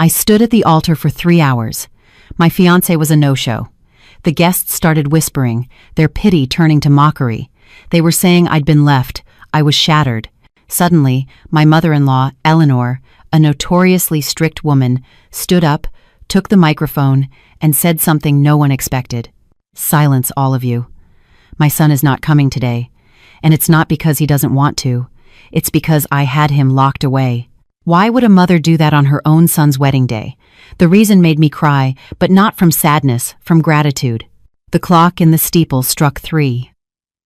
I stood at the altar for 3 hours. My fiancé was a no-show. The guests started whispering, their pity turning to mockery. They were saying I'd been left. I was shattered. Suddenly, my mother-in-law, Eleanor, a notoriously strict woman, stood up, took the microphone, and said something no one expected. "Silence, all of you. My son is not coming today. And it's not because he doesn't want to. It's because I had him locked away." Why would a mother do that on her own son's wedding day? The reason made me cry, but not from sadness, from gratitude. The clock in the steeple struck 3.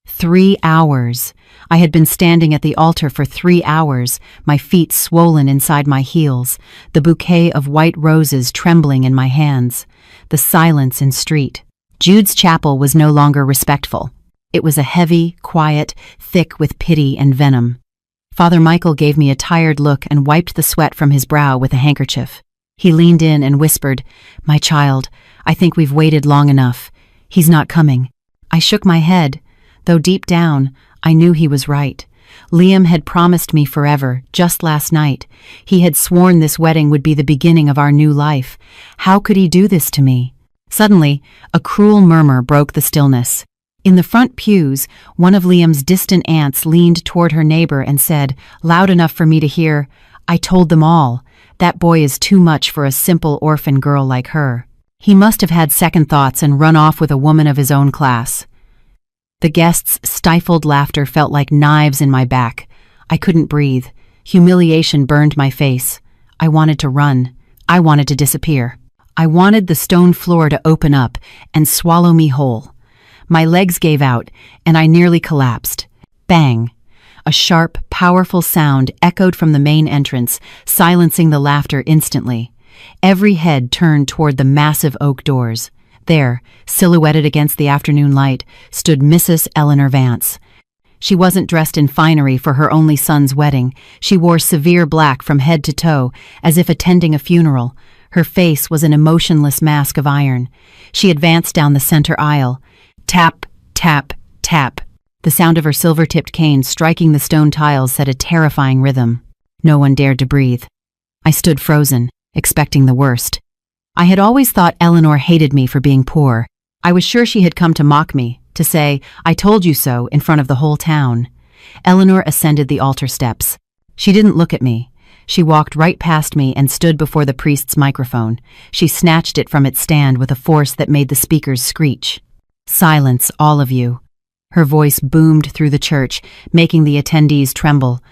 3 hours. I had been standing at the altar for 3 hours, my feet swollen inside my heels, the bouquet of white roses trembling in my hands, the silence in street. Jude's chapel was no longer respectful. It was a heavy, quiet, thick with pity and venom. Father Michael gave me a tired look and wiped the sweat from his brow with a handkerchief. He leaned in and whispered, "My child, I think we've waited long enough. He's not coming." I shook my head, though deep down, I knew he was right. Liam had promised me forever, just last night. He had sworn this wedding would be the beginning of our new life. How could he do this to me? Suddenly, a cruel murmur broke the stillness. In the front pews, one of Liam's distant aunts leaned toward her neighbor and said, loud enough for me to hear, "I told them all. That boy is too much for a simple orphan girl like her. He must have had second thoughts and run off with a woman of his own class." The guests' stifled laughter felt like knives in my back. I couldn't breathe. Humiliation burned my face. I wanted to run. I wanted to disappear. I wanted the stone floor to open up and swallow me whole. My legs gave out, and I nearly collapsed. Bang! A sharp, powerful sound echoed from the main entrance, silencing the laughter instantly. Every head turned toward the massive oak doors. There, silhouetted against the afternoon light, stood Mrs. Eleanor Vance. She wasn't dressed in finery for her only son's wedding. She wore severe black from head to toe, as if attending a funeral. Her face was an emotionless mask of iron. She advanced down the center aisle. Tap, tap, tap. The sound of her silver-tipped cane striking the stone tiles set a terrifying rhythm. No one dared to breathe. I stood frozen, expecting the worst. I had always thought Eleanor hated me for being poor. I was sure she had come to mock me, to say, "I told you so," in front of the whole town. Eleanor ascended the altar steps. She didn't look at me. She walked right past me and stood before the priest's microphone. She snatched it from its stand with a force that made the speakers screech. "Silence, all of you." Her voice boomed through the church, making the attendees tremble.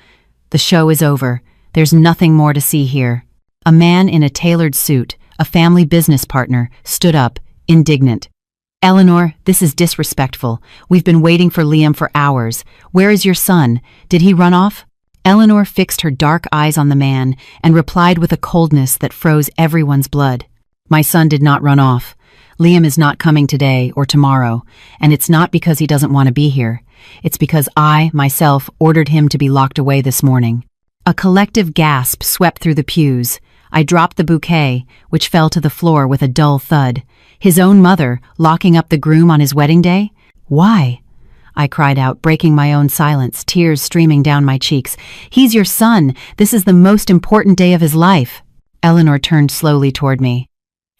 "The show is over. There's nothing more to see here." A man in a tailored suit, a family business partner, stood up, indignant. "Eleanor, this is disrespectful. We've been waiting for Liam for hours. Where is your son? Did he run off?" Eleanor fixed her dark eyes on the man and replied with a coldness that froze everyone's blood. "My son did not run off. Liam is not coming today or tomorrow, and it's not because he doesn't want to be here. It's because I, myself, ordered him to be locked away this morning." A collective gasp swept through the pews. I dropped the bouquet, which fell to the floor with a dull thud. His own mother, locking up the groom on his wedding day? Why? I cried out, breaking my own silence, tears streaming down my cheeks. "He's your son. This is the most important day of his life." Eleanor turned slowly toward me.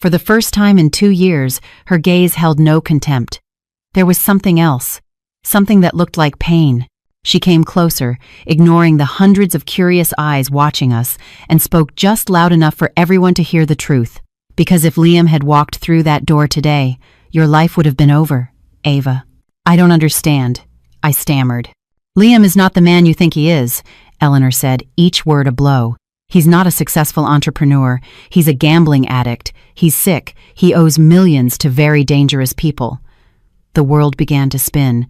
For the first time in 2 years, her gaze held no contempt. There was something else, something that looked like pain. She came closer, ignoring the hundreds of curious eyes watching us, and spoke just loud enough for everyone to hear the truth. "Because if Liam had walked through that door today, your life would have been over, Ava." "I don't understand," I stammered. "Liam is not the man you think he is," Eleanor said, each word a blow. "He's not a successful entrepreneur. He's a gambling addict. He's sick. He owes millions to very dangerous people." The world began to spin.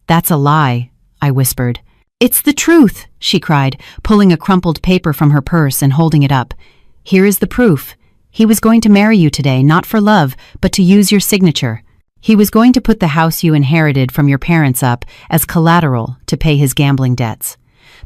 "That's a lie," I whispered. "It's the truth," she cried, pulling a crumpled paper from her purse and holding it up. "Here is the proof. He was going to marry you today, not for love, but to use your signature. He was going to put the house you inherited from your parents up as collateral to pay his gambling debts.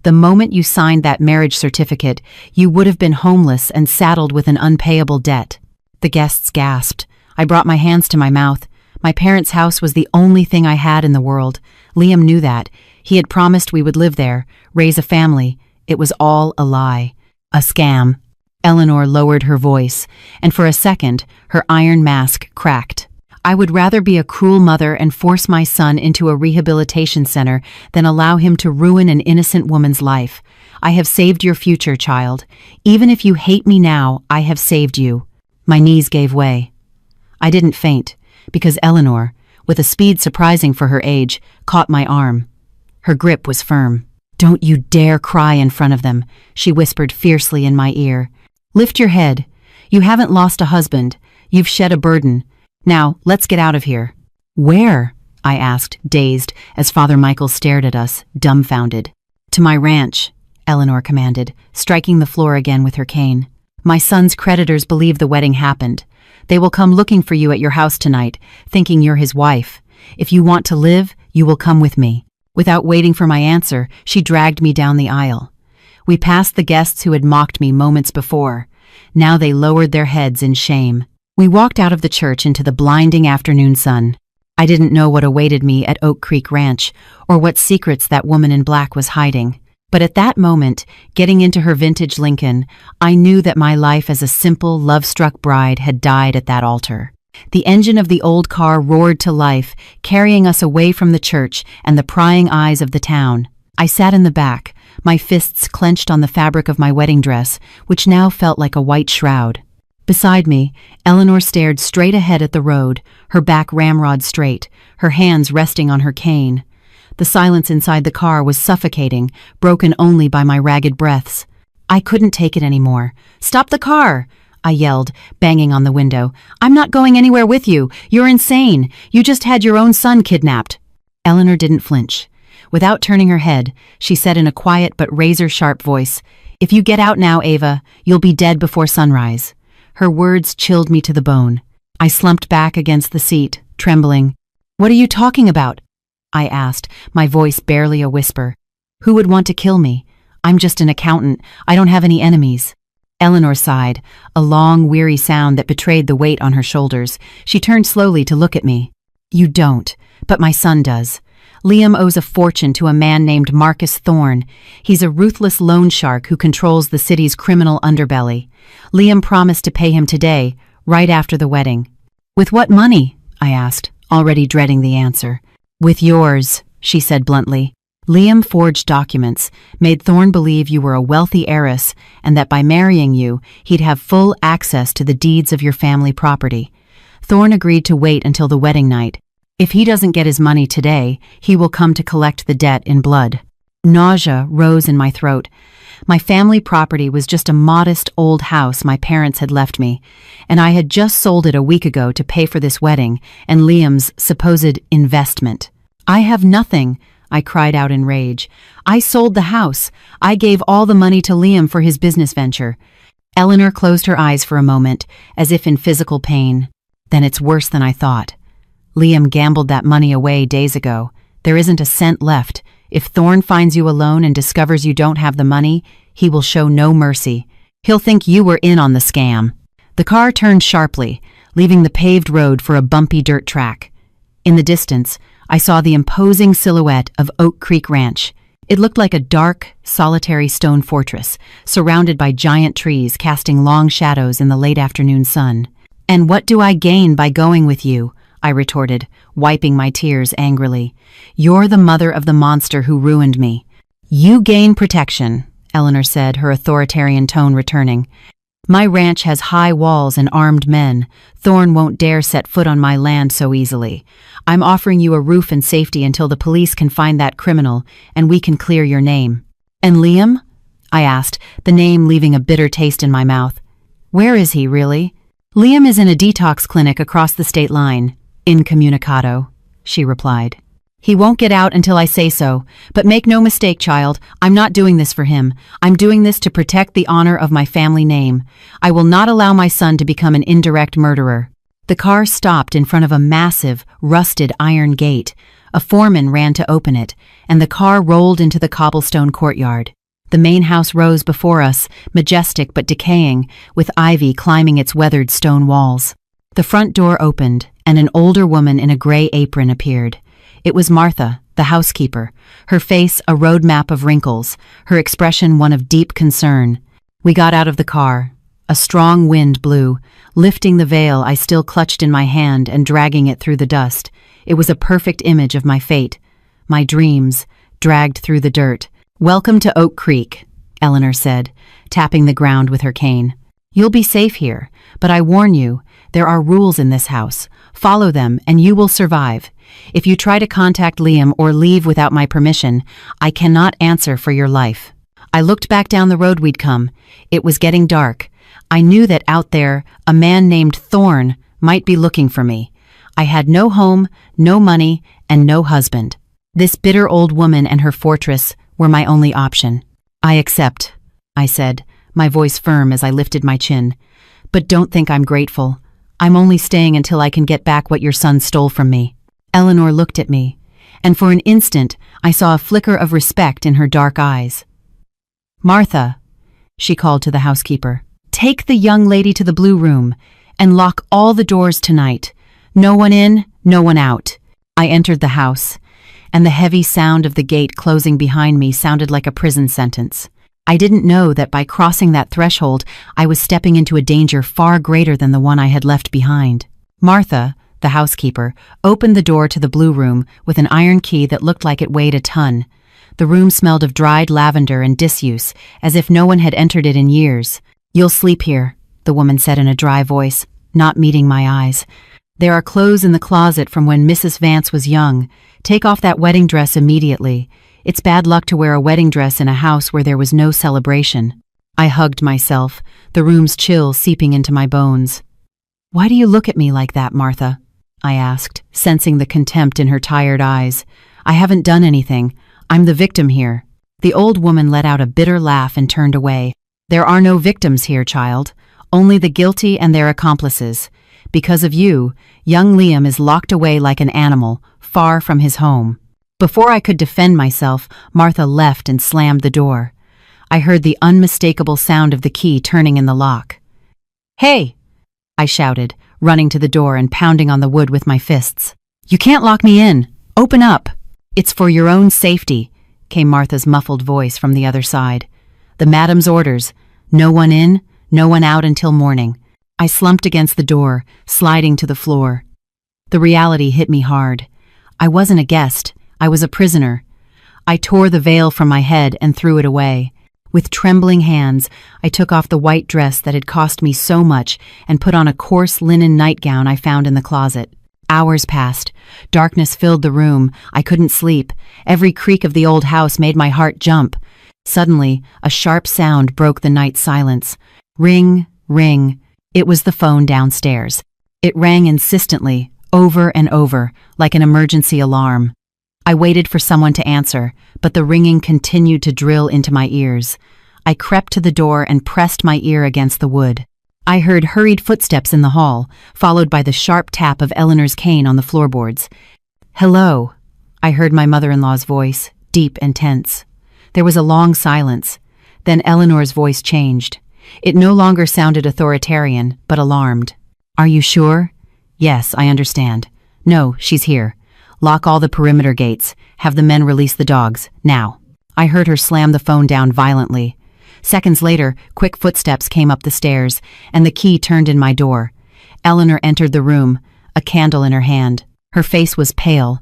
The moment you signed that marriage certificate, you would have been homeless and saddled with an unpayable debt." The guests gasped. I brought my hands to my mouth. My parents' house was the only thing I had in the world. Liam knew that. He had promised we would live there, raise a family. It was all a lie. A scam. Eleanor lowered her voice, and for a second, her iron mask cracked. I would rather be a cruel mother and force my son into a rehabilitation center than allow him to ruin an innocent woman's life. I have saved your future, child. Even if you hate me now, I have saved you. My knees gave way. I didn't faint, because Eleanor, with a speed surprising for her age, caught my arm. Her grip was firm. "Don't you dare cry in front of them," she whispered fiercely in my ear. "Lift your head. You haven't lost a husband. You've shed a burden. Now, let's get out of here." "Where?" I asked, dazed, as Father Michael stared at us, dumbfounded. "To my ranch," Eleanor commanded, striking the floor again with her cane. "My son's creditors believe the wedding happened. They will come looking for you at your house tonight, thinking you're his wife. If you want to live, you will come with me." Without waiting for my answer, she dragged me down the aisle. We passed the guests who had mocked me moments before. Now they lowered their heads in shame. We walked out of the church into the blinding afternoon sun. I didn't know what awaited me at Oak Creek Ranch, or what secrets that woman in black was hiding. But at that moment, getting into her vintage Lincoln, I knew that my life as a simple, love-struck bride had died at that altar. The engine of the old car roared to life, carrying us away from the church and the prying eyes of the town. I sat in the back, my fists clenched on the fabric of my wedding dress, which now felt like a white shroud. Beside me, Eleanor stared straight ahead at the road, her back ramrod straight, her hands resting on her cane. The silence inside the car was suffocating, broken only by my ragged breaths. I couldn't take it anymore. "Stop the car!" I yelled, banging on the window. "I'm not going anywhere with you. You're insane. You just had your own son kidnapped." Eleanor didn't flinch. Without turning her head, she said in a quiet but razor-sharp voice, "If you get out now, Ava, you'll be dead before sunrise." Her words chilled me to the bone. I slumped back against the seat, trembling. "What are you talking about?" I asked, my voice barely a whisper. "Who would want to kill me? I'm just an accountant. I don't have any enemies." Eleanor sighed, a long, weary sound that betrayed the weight on her shoulders. She turned slowly to look at me. "You don't, but my son does. Liam owes a fortune to a man named Marcus Thorne. He's a ruthless loan shark who controls the city's criminal underbelly. Liam promised to pay him today, right after the wedding." "With what money?" I asked, already dreading the answer. "With yours," she said bluntly. "Liam forged documents, made Thorne believe you were a wealthy heiress, and that by marrying you, he'd have full access to the deeds of your family property. Thorne agreed to wait until the wedding night. If he doesn't get his money today, he will come to collect the debt in blood." Nausea rose in my throat. My family property was just a modest old house my parents had left me, and I had just sold it a week ago to pay for this wedding and Liam's supposed investment. "I have nothing," I cried out in rage. "I sold the house. I gave all the money to Liam for his business venture." Eleanor closed her eyes for a moment, as if in physical pain. "Then it's worse than I thought. Liam gambled that money away days ago. There isn't a cent left. If Thorne finds you alone and discovers you don't have the money, he will show no mercy. He'll think you were in on the scam." The car turned sharply, leaving the paved road for a bumpy dirt track. In the distance, I saw the imposing silhouette of Oak Creek Ranch. It looked like a dark, solitary stone fortress, surrounded by giant trees casting long shadows in the late afternoon sun. "And what do I gain by going with you?" I retorted, wiping my tears angrily. "You're the mother of the monster who ruined me." "You gain protection," Eleanor said, her authoritarian tone returning. "My ranch has high walls and armed men. Thorne won't dare set foot on my land so easily. I'm offering you a roof and safety until the police can find that criminal, and we can clear your name." "And Liam?" I asked, the name leaving a bitter taste in my mouth. "Where is he, really?" "Liam is in a detox clinic across the state line. Incommunicado," she replied. "He won't get out until I say so, but make no mistake, child, I'm not doing this for him. I'm doing this to protect the honor of my family name. I will not allow my son to become an indirect murderer." The car stopped in front of a massive, rusted iron gate. A foreman ran to open it, and the car rolled into the cobblestone courtyard. The main house rose before us, majestic but decaying, with ivy climbing its weathered stone walls. The front door opened, and an older woman in a gray apron appeared. It was Martha, the housekeeper, her face a road map of wrinkles, her expression one of deep concern. We got out of the car. A strong wind blew, lifting the veil I still clutched in my hand and dragging it through the dust. It was a perfect image of my fate, my dreams, dragged through the dirt. "Welcome to Oak Creek," Eleanor said, tapping the ground with her cane. "You'll be safe here, but I warn you, there are rules in this house. Follow them and you will survive. If you try to contact Liam or leave without my permission, I cannot answer for your life." I looked back down the road we'd come. It was getting dark. I knew that out there, a man named Thorne might be looking for me. I had no home, no money, and no husband. This bitter old woman and her fortress were my only option. "I accept," I said, my voice firm as I lifted my chin. "But don't think I'm grateful. I'm only staying until I can get back what your son stole from me." Eleanor looked at me, and for an instant I saw a flicker of respect in her dark eyes. "Martha," she called to the housekeeper, "take the young lady to the blue room and lock all the doors tonight. No one in, no one out." I entered the house, and the heavy sound of the gate closing behind me sounded like a prison sentence. I didn't know that by crossing that threshold, I was stepping into a danger far greater than the one I had left behind. Martha, the housekeeper, opened the door to the blue room with an iron key that looked like it weighed a ton. The room smelled of dried lavender and disuse, as if no one had entered it in years. "You'll sleep here," the woman said in a dry voice, not meeting my eyes. "There are clothes in the closet from when Mrs. Vance was young. Take off that wedding dress immediately. It's bad luck to wear a wedding dress in a house where there was no celebration." I hugged myself, the room's chill seeping into my bones. "Why do you look at me like that, Martha?" I asked, sensing the contempt in her tired eyes. "I haven't done anything. I'm the victim here." The old woman let out a bitter laugh and turned away. "There are no victims here, child. Only the guilty and their accomplices. Because of you, young Liam is locked away like an animal, far from his home." Before I could defend myself, Martha left and slammed the door. I heard the unmistakable sound of the key turning in the lock. "Hey!" I shouted, running to the door and pounding on the wood with my fists. "You can't lock me in! Open up!" "It's for your own safety," came Martha's muffled voice from the other side. "The madam's orders. No one in, no one out until morning." I slumped against the door, sliding to the floor. The reality hit me hard. I wasn't a guest. I was a prisoner. I tore the veil from my head and threw it away. With trembling hands, I took off the white dress that had cost me so much and put on a coarse linen nightgown I found in the closet. Hours passed. Darkness filled the room. I couldn't sleep. Every creak of the old house made my heart jump. Suddenly, a sharp sound broke the night silence. Ring, ring. It was the phone downstairs. It rang insistently, over and over, like an emergency alarm. I waited for someone to answer, but the ringing continued to drill into my ears. I crept to the door and pressed my ear against the wood. I heard hurried footsteps in the hall, followed by the sharp tap of Eleanor's cane on the floorboards. "Hello," I heard my mother-in-law's voice, deep and tense. There was a long silence. Then Eleanor's voice changed. It no longer sounded authoritarian, but alarmed. "Are you sure?" "Yes, I understand." "No, she's here. Lock all the perimeter gates. Have the men release the dogs, now." I heard her slam the phone down violently. Seconds later, quick footsteps came up the stairs, and the key turned in my door. Eleanor entered the room, a candle in her hand. Her face was pale,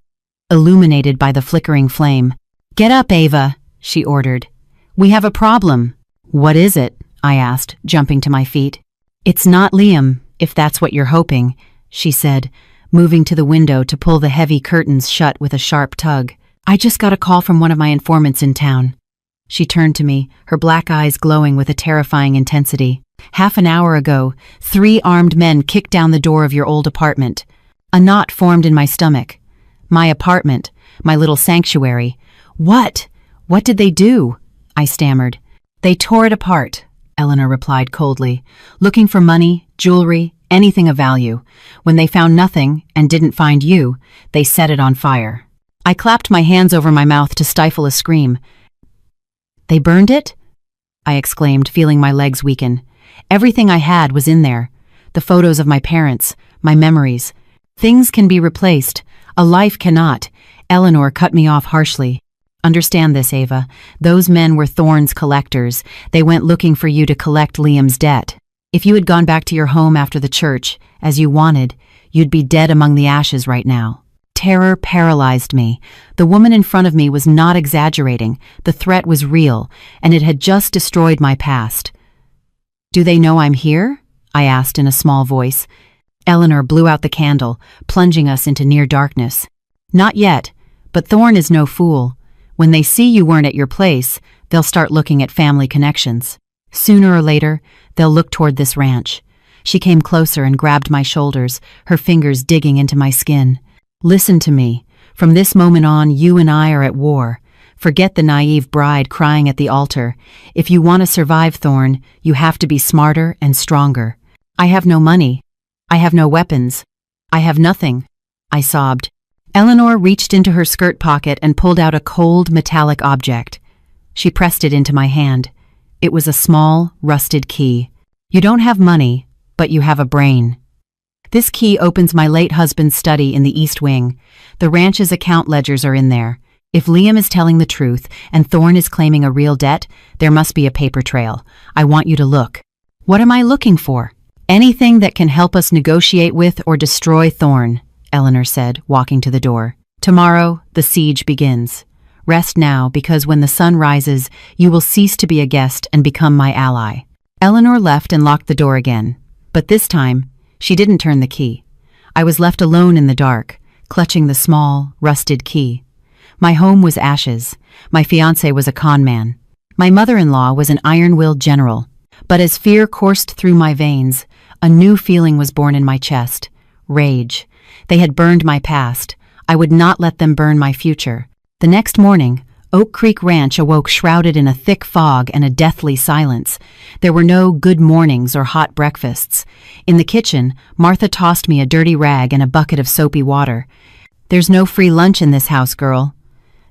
illuminated by the flickering flame. "Get up, Ava," she ordered. "We have a problem." "What is it?" I asked, jumping to my feet. "It's not Liam, if that's what you're hoping," she said, moving to the window to pull the heavy curtains shut with a sharp tug. "I just got a call from one of my informants in town." She turned to me, her black eyes glowing with a terrifying intensity. "Half an hour ago, 3 armed men kicked down the door of your old apartment. A knot formed in my stomach. My apartment, my little sanctuary. What? What did they do?" I stammered. "They tore it apart," Eleanor replied coldly, "looking for money, jewelry, anything of value. When they found nothing and didn't find you, they set it on fire." I clapped my hands over my mouth to stifle a scream. "They burned it?" I exclaimed, feeling my legs weaken. Everything I had was in there. The photos of my parents, my memories. Things can be replaced. A life cannot. Eleanor cut me off harshly. "Understand this, Ava. Those men were Thorne's collectors. They went looking for you to collect Liam's debt." If you had gone back to your home after the church, as you wanted, you'd be dead among the ashes right now. Terror paralyzed me. The woman in front of me was not exaggerating. The threat was real, and it had just destroyed my past. "Do they know I'm here?" I asked in a small voice. Eleanor blew out the candle, plunging us into near darkness. "Not yet, but Thorne is no fool. When they see you weren't at your place, they'll start looking at family connections. Sooner or later, they'll look toward this ranch." She came closer and grabbed my shoulders, her fingers digging into my skin. "Listen to me. From this moment on, you and I are at war. Forget the naive bride crying at the altar. If you want to survive, Thorne, you have to be smarter and stronger. I have no money. I have no weapons. I have nothing," I sobbed. Eleanor reached into her skirt pocket and pulled out a cold, metallic object. She pressed it into my hand. It was a small, rusted key. "You don't have money, but you have a brain. This key opens my late husband's study in the East Wing. The ranch's account ledgers are in there. If Liam is telling the truth and Thorne is claiming a real debt, there must be a paper trail. I want you to look." "What am I looking for?" "Anything that can help us negotiate with or destroy Thorne," Eleanor said, walking to the door. "Tomorrow, the siege begins. Rest now, because when the sun rises, you will cease to be a guest and become my ally." Eleanor left and locked the door again. But this time, she didn't turn the key. I was left alone in the dark, clutching the small, rusted key. My home was ashes. My fiancé was a con man. My mother-in-law was an iron-willed general. But as fear coursed through my veins, a new feeling was born in my chest. Rage. They had burned my past. I would not let them burn my future. The next morning, Oak Creek Ranch awoke shrouded in a thick fog and a deathly silence. There were no good mornings or hot breakfasts. In the kitchen, Martha tossed me a dirty rag and a bucket of soapy water. "There's no free lunch in this house, girl,"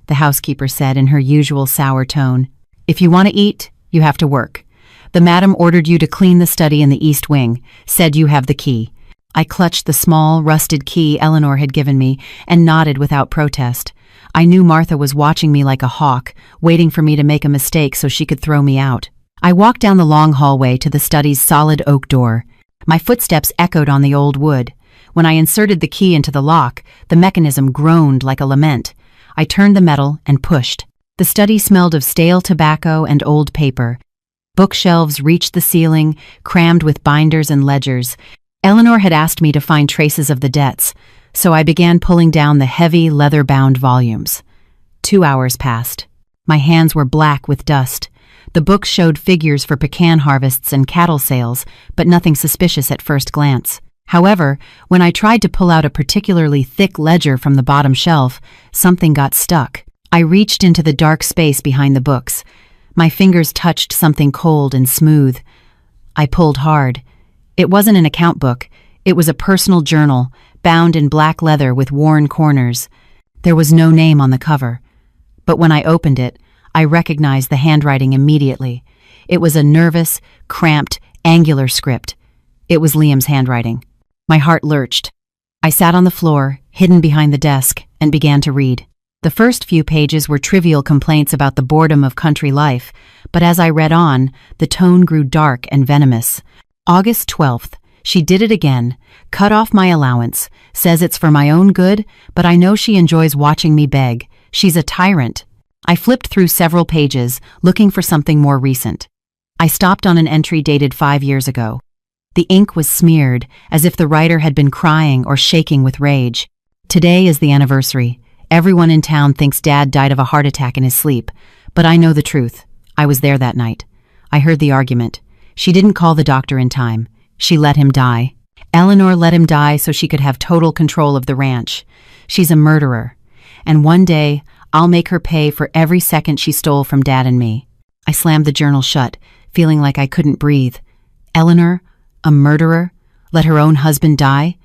the housekeeper said in her usual sour tone. "If you want to eat, you have to work. The madam ordered you to clean the study in the East Wing, said you have the key." I clutched the small, rusted key Eleanor had given me and nodded without protest. I knew Martha was watching me like a hawk, waiting for me to make a mistake so she could throw me out. I walked down the long hallway to the study's solid oak door. My footsteps echoed on the old wood. When I inserted the key into the lock, the mechanism groaned like a lament. I turned the metal and pushed. The study smelled of stale tobacco and old paper. Bookshelves reached the ceiling, crammed with binders and ledgers. Eleanor had asked me to find traces of the debts, so I began pulling down the heavy, leather-bound volumes. 2 hours passed. My hands were black with dust. The books showed figures for pecan harvests and cattle sales, but nothing suspicious at first glance. However, when I tried to pull out a particularly thick ledger from the bottom shelf, something got stuck. I reached into the dark space behind the books. My fingers touched something cold and smooth. I pulled hard. It wasn't an account book. It was a personal journal, bound in black leather with worn corners. There was no name on the cover. But when I opened it, I recognized the handwriting immediately. It was a nervous, cramped, angular script. It was Liam's handwriting. My heart lurched. I sat on the floor, hidden behind the desk, and began to read. The first few pages were trivial complaints about the boredom of country life, but as I read on, the tone grew dark and venomous. August 12th. She did it again. Cut off my allowance. Says it's for my own good, but I know she enjoys watching me beg. She's a tyrant. I flipped through several pages, looking for something more recent. I stopped on an entry dated 5 years ago. The ink was smeared, as if the writer had been crying or shaking with rage. Today is the anniversary. Everyone in town thinks Dad died of a heart attack in his sleep, but I know the truth. I was there that night. I heard the argument. She didn't call the doctor in time. She let him die. Eleanor let him die so she could have total control of the ranch. She's a murderer. And one day, I'll make her pay for every second she stole from Dad and me. I slammed the journal shut, feeling like I couldn't breathe. Eleanor, a murderer, let her own husband die?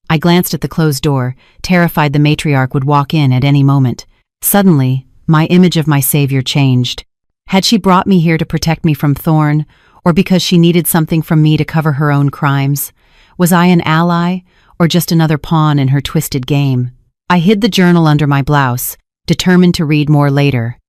I glanced at the closed door, terrified the matriarch would walk in at any moment. Suddenly, my image of my savior changed. Had she brought me here to protect me from Thorne, or because she needed something from me to cover her own crimes? Was I an ally, or just another pawn in her twisted game? I hid the journal under my blouse, determined to read more later.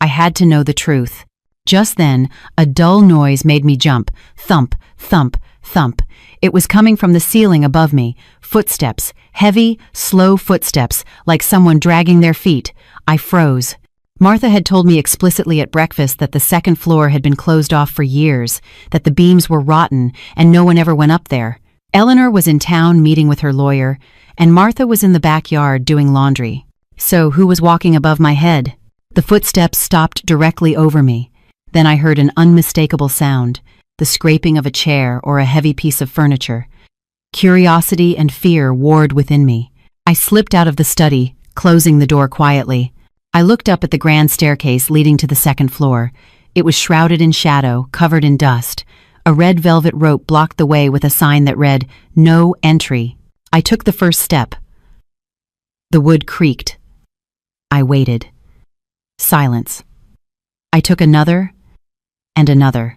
I had to know the truth. Just then, a dull noise made me jump. Thump, thump, thump. It was coming from the ceiling above me. Footsteps. Heavy, slow footsteps, like someone dragging their feet. I froze. Martha had told me explicitly at breakfast that the second floor had been closed off for years, that the beams were rotten, and no one ever went up there. Eleanor was in town meeting with her lawyer, and Martha was in the backyard doing laundry. So who was walking above my head? The footsteps stopped directly over me. Then I heard an unmistakable sound, the scraping of a chair or a heavy piece of furniture. Curiosity and fear warred within me. I slipped out of the study, closing the door quietly. I looked up at the grand staircase leading to the second floor. It was shrouded in shadow, covered in dust. A red velvet rope blocked the way with a sign that read, "No entry." I took the first step. The wood creaked. I waited. Silence. I took another and another.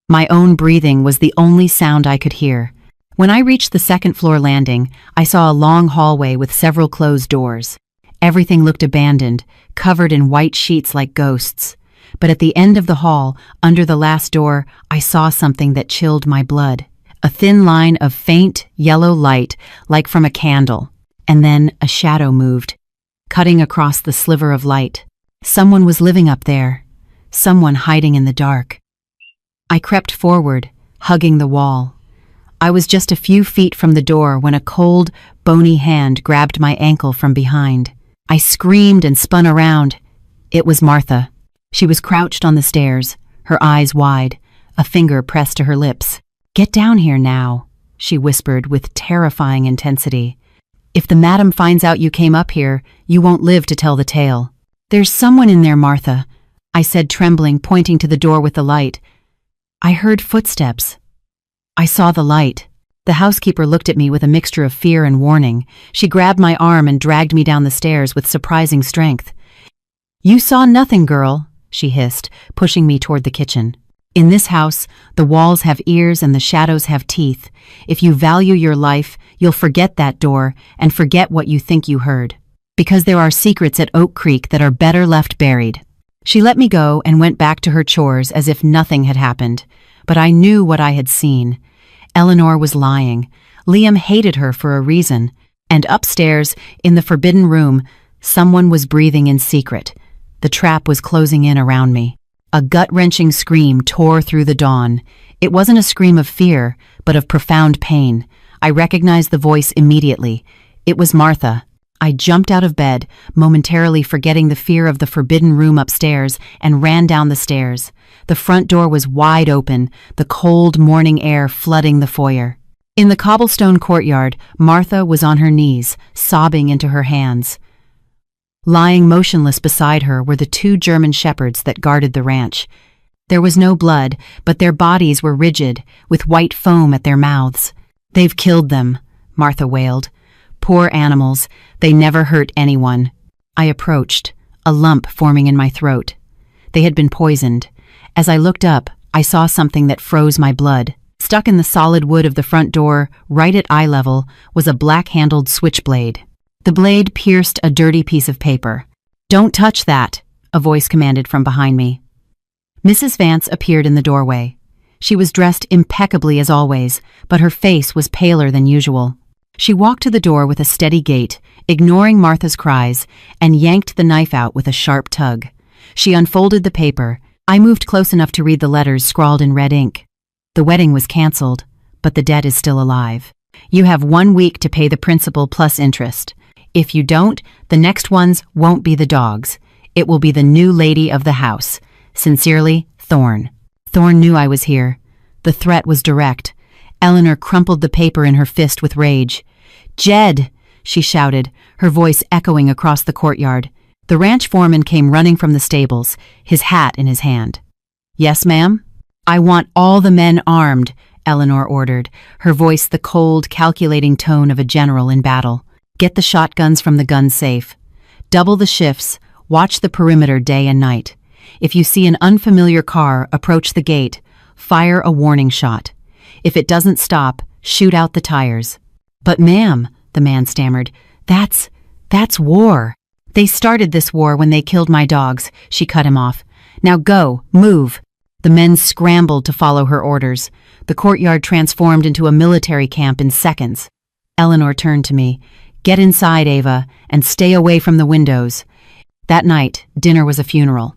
My own breathing was the only sound I could hear. When I reached the second floor landing, I saw a long hallway with several closed doors. Everything looked abandoned, covered in white sheets like ghosts. But at the end of the hall, under the last door, I saw something that chilled my blood. A thin line of faint, yellow light, like from a candle. And then a shadow moved, cutting across the sliver of light. Someone was living up there. Someone hiding in the dark. I crept forward, hugging the wall. I was just a few feet from the door when a cold, bony hand grabbed my ankle from behind. I screamed and spun around. It was Martha. She was crouched on the stairs, her eyes wide, a finger pressed to her lips. "Get down here now," she whispered with terrifying intensity. "If the madam finds out you came up here, you won't live to tell the tale." "There's someone in there, Martha," I said, trembling, pointing to the door with the light. I heard footsteps. I saw the light. The housekeeper looked at me with a mixture of fear and warning. She grabbed my arm and dragged me down the stairs with surprising strength. "You saw nothing, girl," she hissed, pushing me toward the kitchen. "In this house, the walls have ears and the shadows have teeth. If you value your life, you'll forget that door and forget what you think you heard. Because there are secrets at Oak Creek that are better left buried." She let me go and went back to her chores as if nothing had happened. But I knew what I had seen. Eleanor was lying. Liam hated her for a reason. And upstairs, in the forbidden room, someone was breathing in secret. The trap was closing in around me. A gut-wrenching scream tore through the dawn. It wasn't a scream of fear, but of profound pain. I recognized the voice immediately. It was Martha. I jumped out of bed, momentarily forgetting the fear of the forbidden room upstairs, and ran down the stairs. The front door was wide open, the cold morning air flooding the foyer. In the cobblestone courtyard, Martha was on her knees, sobbing into her hands. Lying motionless beside her were the 2 German shepherds that guarded the ranch. There was no blood, but their bodies were rigid, with white foam at their mouths. "They've killed them," Martha wailed. "Poor animals, they never hurt anyone." I approached, a lump forming in my throat. They had been poisoned. As I looked up, I saw something that froze my blood. Stuck in the solid wood of the front door, right at eye level, was a black-handled switchblade. The blade pierced a dirty piece of paper. "Don't touch that," a voice commanded from behind me. Mrs. Vance appeared in the doorway. She was dressed impeccably as always, but her face was paler than usual. She walked to the door with a steady gait, ignoring Martha's cries, and yanked the knife out with a sharp tug. She unfolded the paper. I moved close enough to read the letters scrawled in red ink. "The wedding was canceled, but the debt is still alive. You have 1 week to pay the principal plus interest. If you don't, the next ones won't be the dogs. It will be the new lady of the house. Sincerely, Thorne." Thorne knew I was here. The threat was direct. Eleanor crumpled the paper in her fist with rage. "Jed!" she shouted, her voice echoing across the courtyard. The ranch foreman came running from the stables, his hat in his hand. "Yes, ma'am?" "I want all the men armed," Eleanor ordered, her voice the cold, calculating tone of a general in battle. "Get the shotguns from the gun safe. Double the shifts, watch the perimeter day and night. If you see an unfamiliar car approach the gate, fire a warning shot. If it doesn't stop, shoot out the tires." "But ma'am," the man stammered, that's war." "They started this war when they killed my dogs," she cut him off. Now go, move." The men scrambled to follow her orders. The courtyard transformed into a military camp in seconds. Eleanor turned to me. "Get inside, Ava, and stay away from the windows." That night, dinner was a funeral.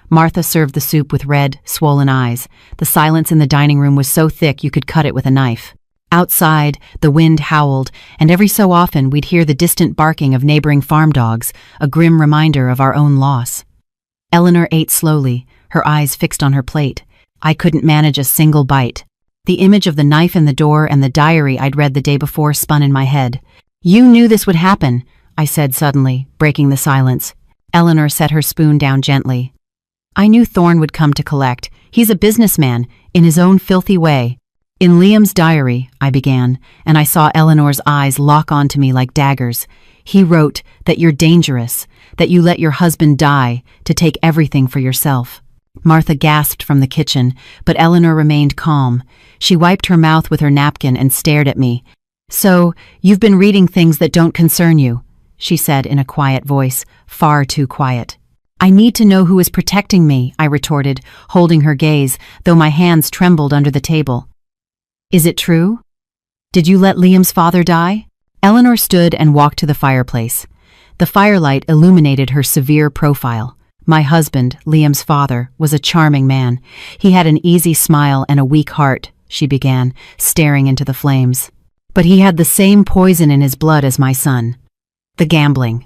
Martha served the soup with red, swollen eyes. The silence in the dining room was so thick you could cut it with a knife. Outside, the wind howled, and every so often we'd hear the distant barking of neighboring farm dogs, a grim reminder of our own loss. Eleanor ate slowly, her eyes fixed on her plate. I couldn't manage a single bite. The image of the knife in the door and the diary I'd read the day before spun in my head. "You knew this would happen," I said suddenly, breaking the silence. Eleanor set her spoon down gently. "I knew Thorne would come to collect. He's a businessman, in his own filthy way." "In Liam's diary," I began, and I saw Eleanor's eyes lock onto me like daggers. "He wrote that you're dangerous, that you let your husband die to take everything for yourself." Martha gasped from the kitchen, but Eleanor remained calm. She wiped her mouth with her napkin and stared at me. "So, you've been reading things that don't concern you," she said in a quiet voice, far too quiet. "I need to know who is protecting me," I retorted, holding her gaze, though my hands trembled under the table. "Is it true? Did you let Liam's father die?" Eleanor stood and walked to the fireplace. The firelight illuminated her severe profile. "My husband, Liam's father, was a charming man. He had an easy smile and a weak heart," she began, staring into the flames. "But he had the same poison in his blood as my son. The gambling."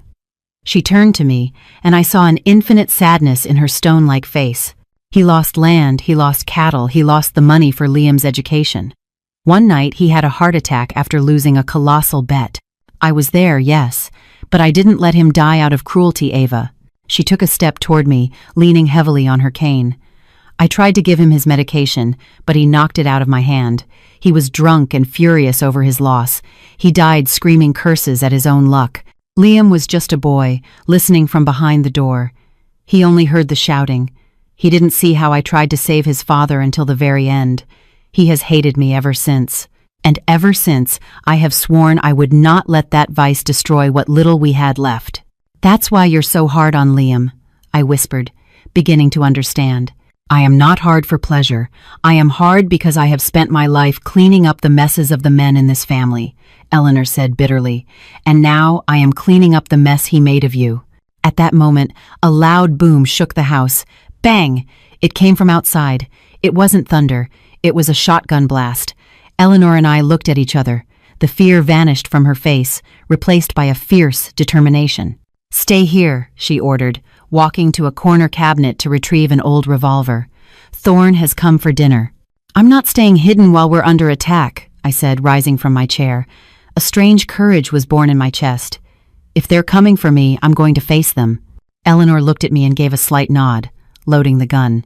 She turned to me, and I saw an infinite sadness in her stone-like face. "He lost land, he lost cattle, he lost the money for Liam's education. One night he had a heart attack after losing a colossal bet. I was there, yes, but I didn't let him die out of cruelty, Ava." She took a step toward me, leaning heavily on her cane. "I tried to give him his medication, but he knocked it out of my hand. He was drunk and furious over his loss. He died screaming curses at his own luck. Liam was just a boy, listening from behind the door. He only heard the shouting. He didn't see how I tried to save his father until the very end. He has hated me ever since. And ever since, I have sworn I would not let that vice destroy what little we had left." "That's why you're so hard on Liam," I whispered, beginning to understand. "I am not hard for pleasure. I am hard because I have spent my life cleaning up the messes of the men in this family," Eleanor said bitterly. "And now I am cleaning up the mess he made of you." At that moment, a loud boom shook the house. Bang! It came from outside. It wasn't thunder. It was a shotgun blast. Eleanor and I looked at each other. The fear vanished from her face, replaced by a fierce determination. "Stay here," she ordered, walking to a corner cabinet to retrieve an old revolver. "Thorne has come for dinner." "I'm not staying hidden while we're under attack," I said, rising from my chair. A strange courage was born in my chest. "If they're coming for me, I'm going to face them." Eleanor looked at me and gave a slight nod, loading the gun.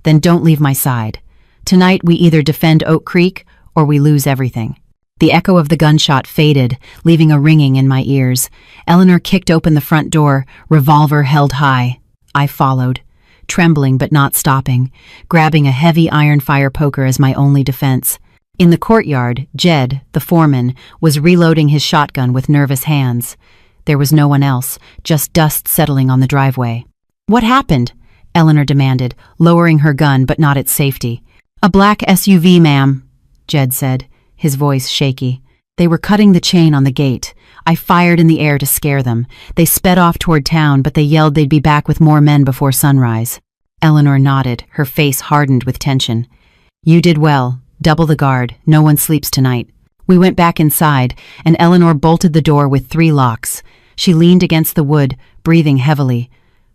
"Then don't leave my side. Tonight we either defend Oak Creek or we lose everything." The echo of the gunshot faded, leaving a ringing in my ears. Eleanor kicked open the front door, revolver held high. I followed, trembling but not stopping, grabbing a heavy iron fire poker as my only defense. In the courtyard, Jed, the foreman, was reloading his shotgun with nervous hands. There was no one else, just dust settling on the driveway. "What happened?" Eleanor demanded, lowering her gun but not its safety. "A black SUV, ma'am," Jed said, his voice shaky. "They were cutting the chain on the gate. I fired in the air to scare them. They sped off toward town, but they yelled they'd be back with more men before sunrise." Eleanor nodded, her face hardened with tension. "You did well. Double the guard. No one sleeps tonight." We went back inside, and Eleanor bolted the door with 3 locks. She leaned against the wood, breathing heavily.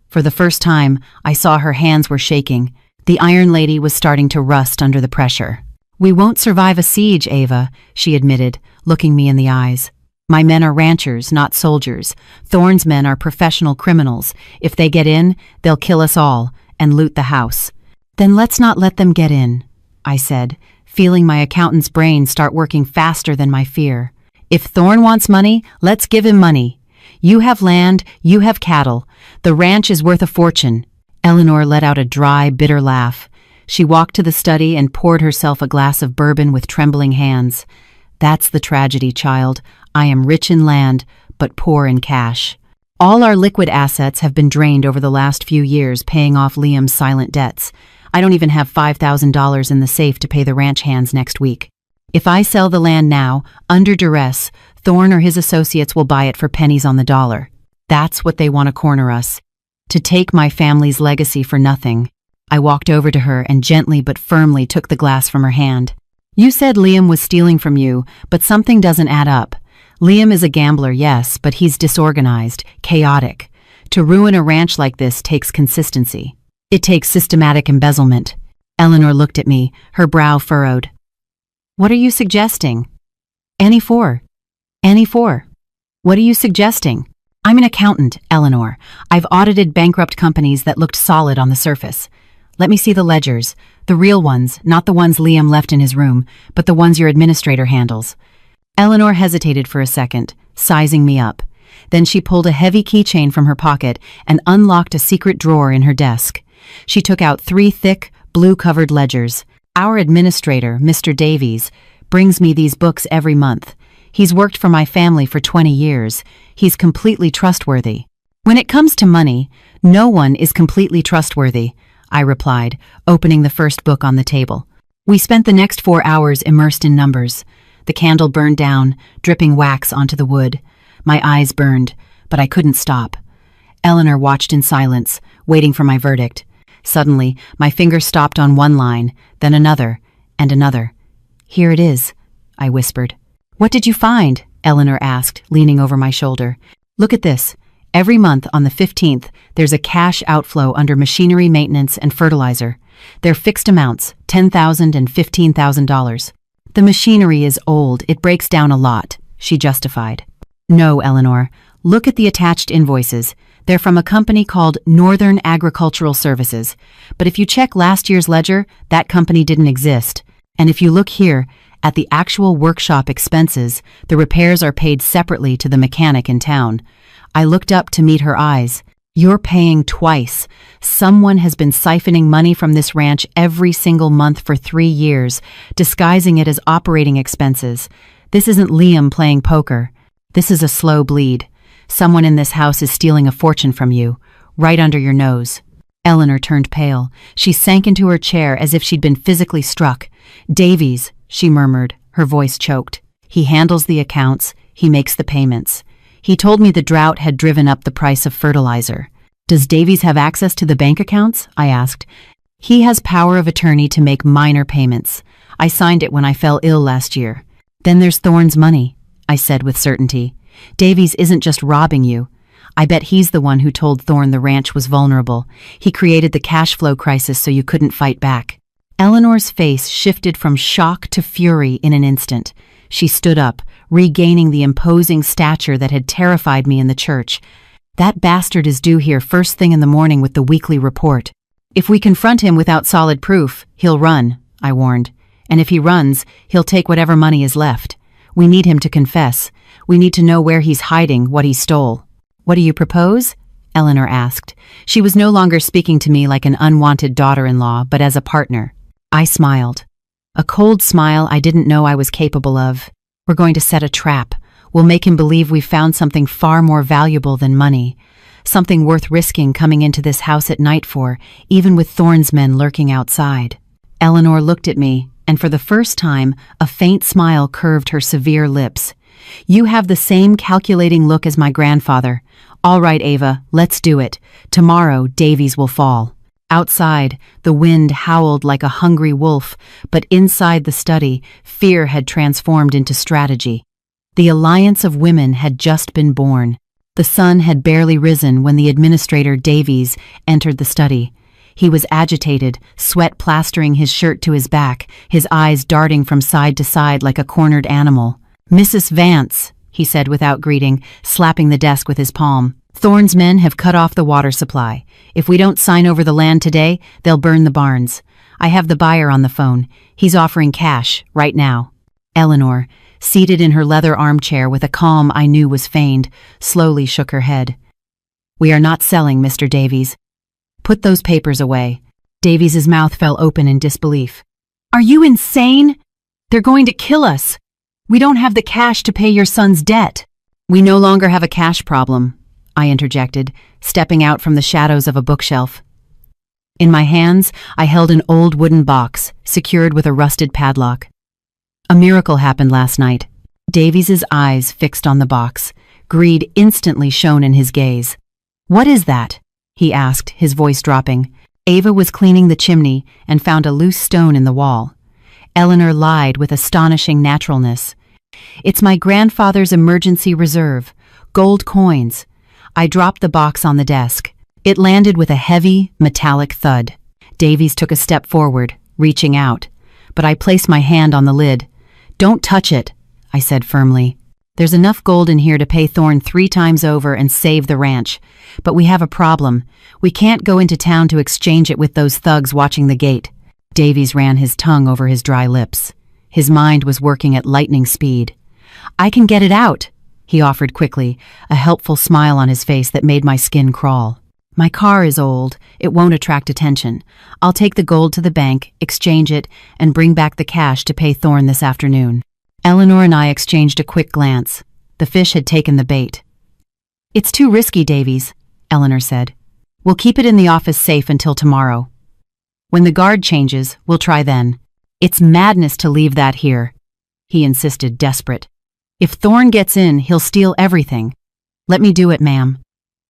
For the first time, I saw her hands were shaking. The Iron Lady was starting to rust under the pressure. "We won't survive a siege, Ava," she admitted, looking me in the eyes. "My men are ranchers, not soldiers. Thorne's men are professional criminals. If they get in, they'll kill us all and loot the house." "Then let's not let them get in," I said, feeling my accountant's brain start working faster than my fear. "If Thorne wants money, let's give him money. You have land, you have cattle. The ranch is worth a fortune." Eleanor let out a dry, bitter laugh. She walked to the study and poured herself a glass of bourbon with trembling hands. "That's the tragedy, child. I am rich in land, but poor in cash." All our liquid assets have been drained over the last few years, paying off Liam's silent debts. I don't even have $5,000 in the safe to pay the ranch hands next week. If I sell the land now, under duress, Thorne or his associates will buy it for pennies on the dollar. That's what they want to corner us. To take my family's legacy for nothing. I walked over to her and gently but firmly took the glass from her hand. You said Liam was stealing from you, but something doesn't add up. Liam is a gambler, yes, but he's disorganized, chaotic. To ruin a ranch like this takes consistency. It takes systematic embezzlement. Eleanor looked at me, her brow furrowed. What are you suggesting? Annie for. What are you suggesting? I'm an accountant, Eleanor. I've audited bankrupt companies that looked solid on the surface. Let me see the ledgers. The real ones, not the ones Liam left in his room, but the ones your administrator handles. Eleanor hesitated for a second, sizing me up. Then she pulled a heavy keychain from her pocket and unlocked a secret drawer in her desk. She took out 3 thick, blue-covered ledgers. Our administrator, Mr. Davies, brings me these books every month. He's worked for my family for 20 years. He's completely trustworthy. When it comes to money, no one is completely trustworthy, I replied, opening the first book on the table. We spent the next 4 hours immersed in numbers. The candle burned down, dripping wax onto the wood. My eyes burned, but I couldn't stop. Eleanor watched in silence, waiting for my verdict. Suddenly, my finger stopped on one line, then another, and another. Here it is, I whispered. What did you find? Eleanor asked, leaning over my shoulder. Look at this. Every month on the 15th, there's a cash outflow under machinery maintenance and fertilizer. They're fixed amounts, $10,000 and $15,000. The machinery is old, it breaks down a lot, she justified. No, Eleanor. Look at the attached invoices. They're from a company called Northern Agricultural Services. But if you check last year's ledger, that company didn't exist. And if you look here, at the actual workshop expenses, the repairs are paid separately to the mechanic in town. I looked up to meet her eyes. You're paying twice. Someone has been siphoning money from this ranch every single month for 3 years, disguising it as operating expenses. This isn't Liam playing poker. This is a slow bleed. Someone in this house is stealing a fortune from you, right under your nose. Eleanor turned pale. She sank into her chair as if she'd been physically struck. Davies, she murmured, her voice choked. He handles the accounts, he makes the payments. He told me the drought had driven up the price of fertilizer. Does Davies have access to the bank accounts? I asked. He has power of attorney to make minor payments. I signed it when I fell ill last year. Then there's Thorne's money, I said with certainty. Davies isn't just robbing you. I bet he's the one who told Thorne the ranch was vulnerable. He created the cash flow crisis so you couldn't fight back. Eleanor's face shifted from shock to fury in an instant. She stood up, regaining the imposing stature that had terrified me in the church. That bastard is due here first thing in the morning with the weekly report. If we confront him without solid proof, he'll run, I warned. And if he runs, he'll take whatever money is left. We need him to confess. We need to know where he's hiding what he stole. What do you propose? Eleanor asked. She was no longer speaking to me like an unwanted daughter-in-law, but as a partner. I smiled. A cold smile I didn't know I was capable of. We're going to set a trap. We'll make him believe we've found something far more valuable than money. Something worth risking coming into this house at night for, even with Thorne's men lurking outside. Eleanor looked at me, and for the first time, a faint smile curved her severe lips. You have the same calculating look as my grandfather. All right, Ava, let's do it. Tomorrow, Davies will fall. Outside, the wind howled like a hungry wolf, but inside the study, fear had transformed into strategy. The alliance of women had just been born. The sun had barely risen when the administrator, Davies, entered the study. He was agitated, sweat plastering his shirt to his back, his eyes darting from side to side like a cornered animal. Mrs. Vance, he said without greeting, slapping the desk with his palm. Thorne's men have cut off the water supply. If we don't sign over the land today, they'll burn the barns. I have the buyer on the phone. He's offering cash, right now. Eleanor, seated in her leather armchair with a calm I knew was feigned, slowly shook her head. We are not selling, Mr. Davies. Put those papers away. Davies's mouth fell open in disbelief. Are you insane? They're going to kill us. We don't have the cash to pay your son's debt. We no longer have a cash problem. I interjected, stepping out from the shadows of a bookshelf. In my hands, I held an old wooden box, secured with a rusted padlock. A miracle happened last night. Davies's eyes fixed on the box. Greed instantly shone in his gaze. "What is that?" he asked, his voice dropping. Ava was cleaning the chimney and found a loose stone in the wall. Eleanor lied with astonishing naturalness. "It's my grandfather's emergency reserve. Gold coins." I dropped the box on the desk. It landed with a heavy, metallic thud. Davies took a step forward, reaching out, but I placed my hand on the lid. "Don't touch it," I said firmly. "There's enough gold in here to pay Thorne 3 times over and save the ranch. But we have a problem. We can't go into town to exchange it with those thugs watching the gate." Davies ran his tongue over his dry lips. His mind was working at lightning speed. "I can get it out," he offered quickly, a helpful smile on his face that made my skin crawl. "My car is old. It won't attract attention. I'll take the gold to the bank, exchange it, and bring back the cash to pay Thorne this afternoon." Eleanor and I exchanged a quick glance. The fish had taken the bait. "It's too risky, Davies," Eleanor said. "We'll keep it in the office safe until tomorrow. When the guard changes, we'll try then." "It's madness to leave that here," he insisted, desperate. "If Thorne gets in, he'll steal everything." "Let me do it, ma'am.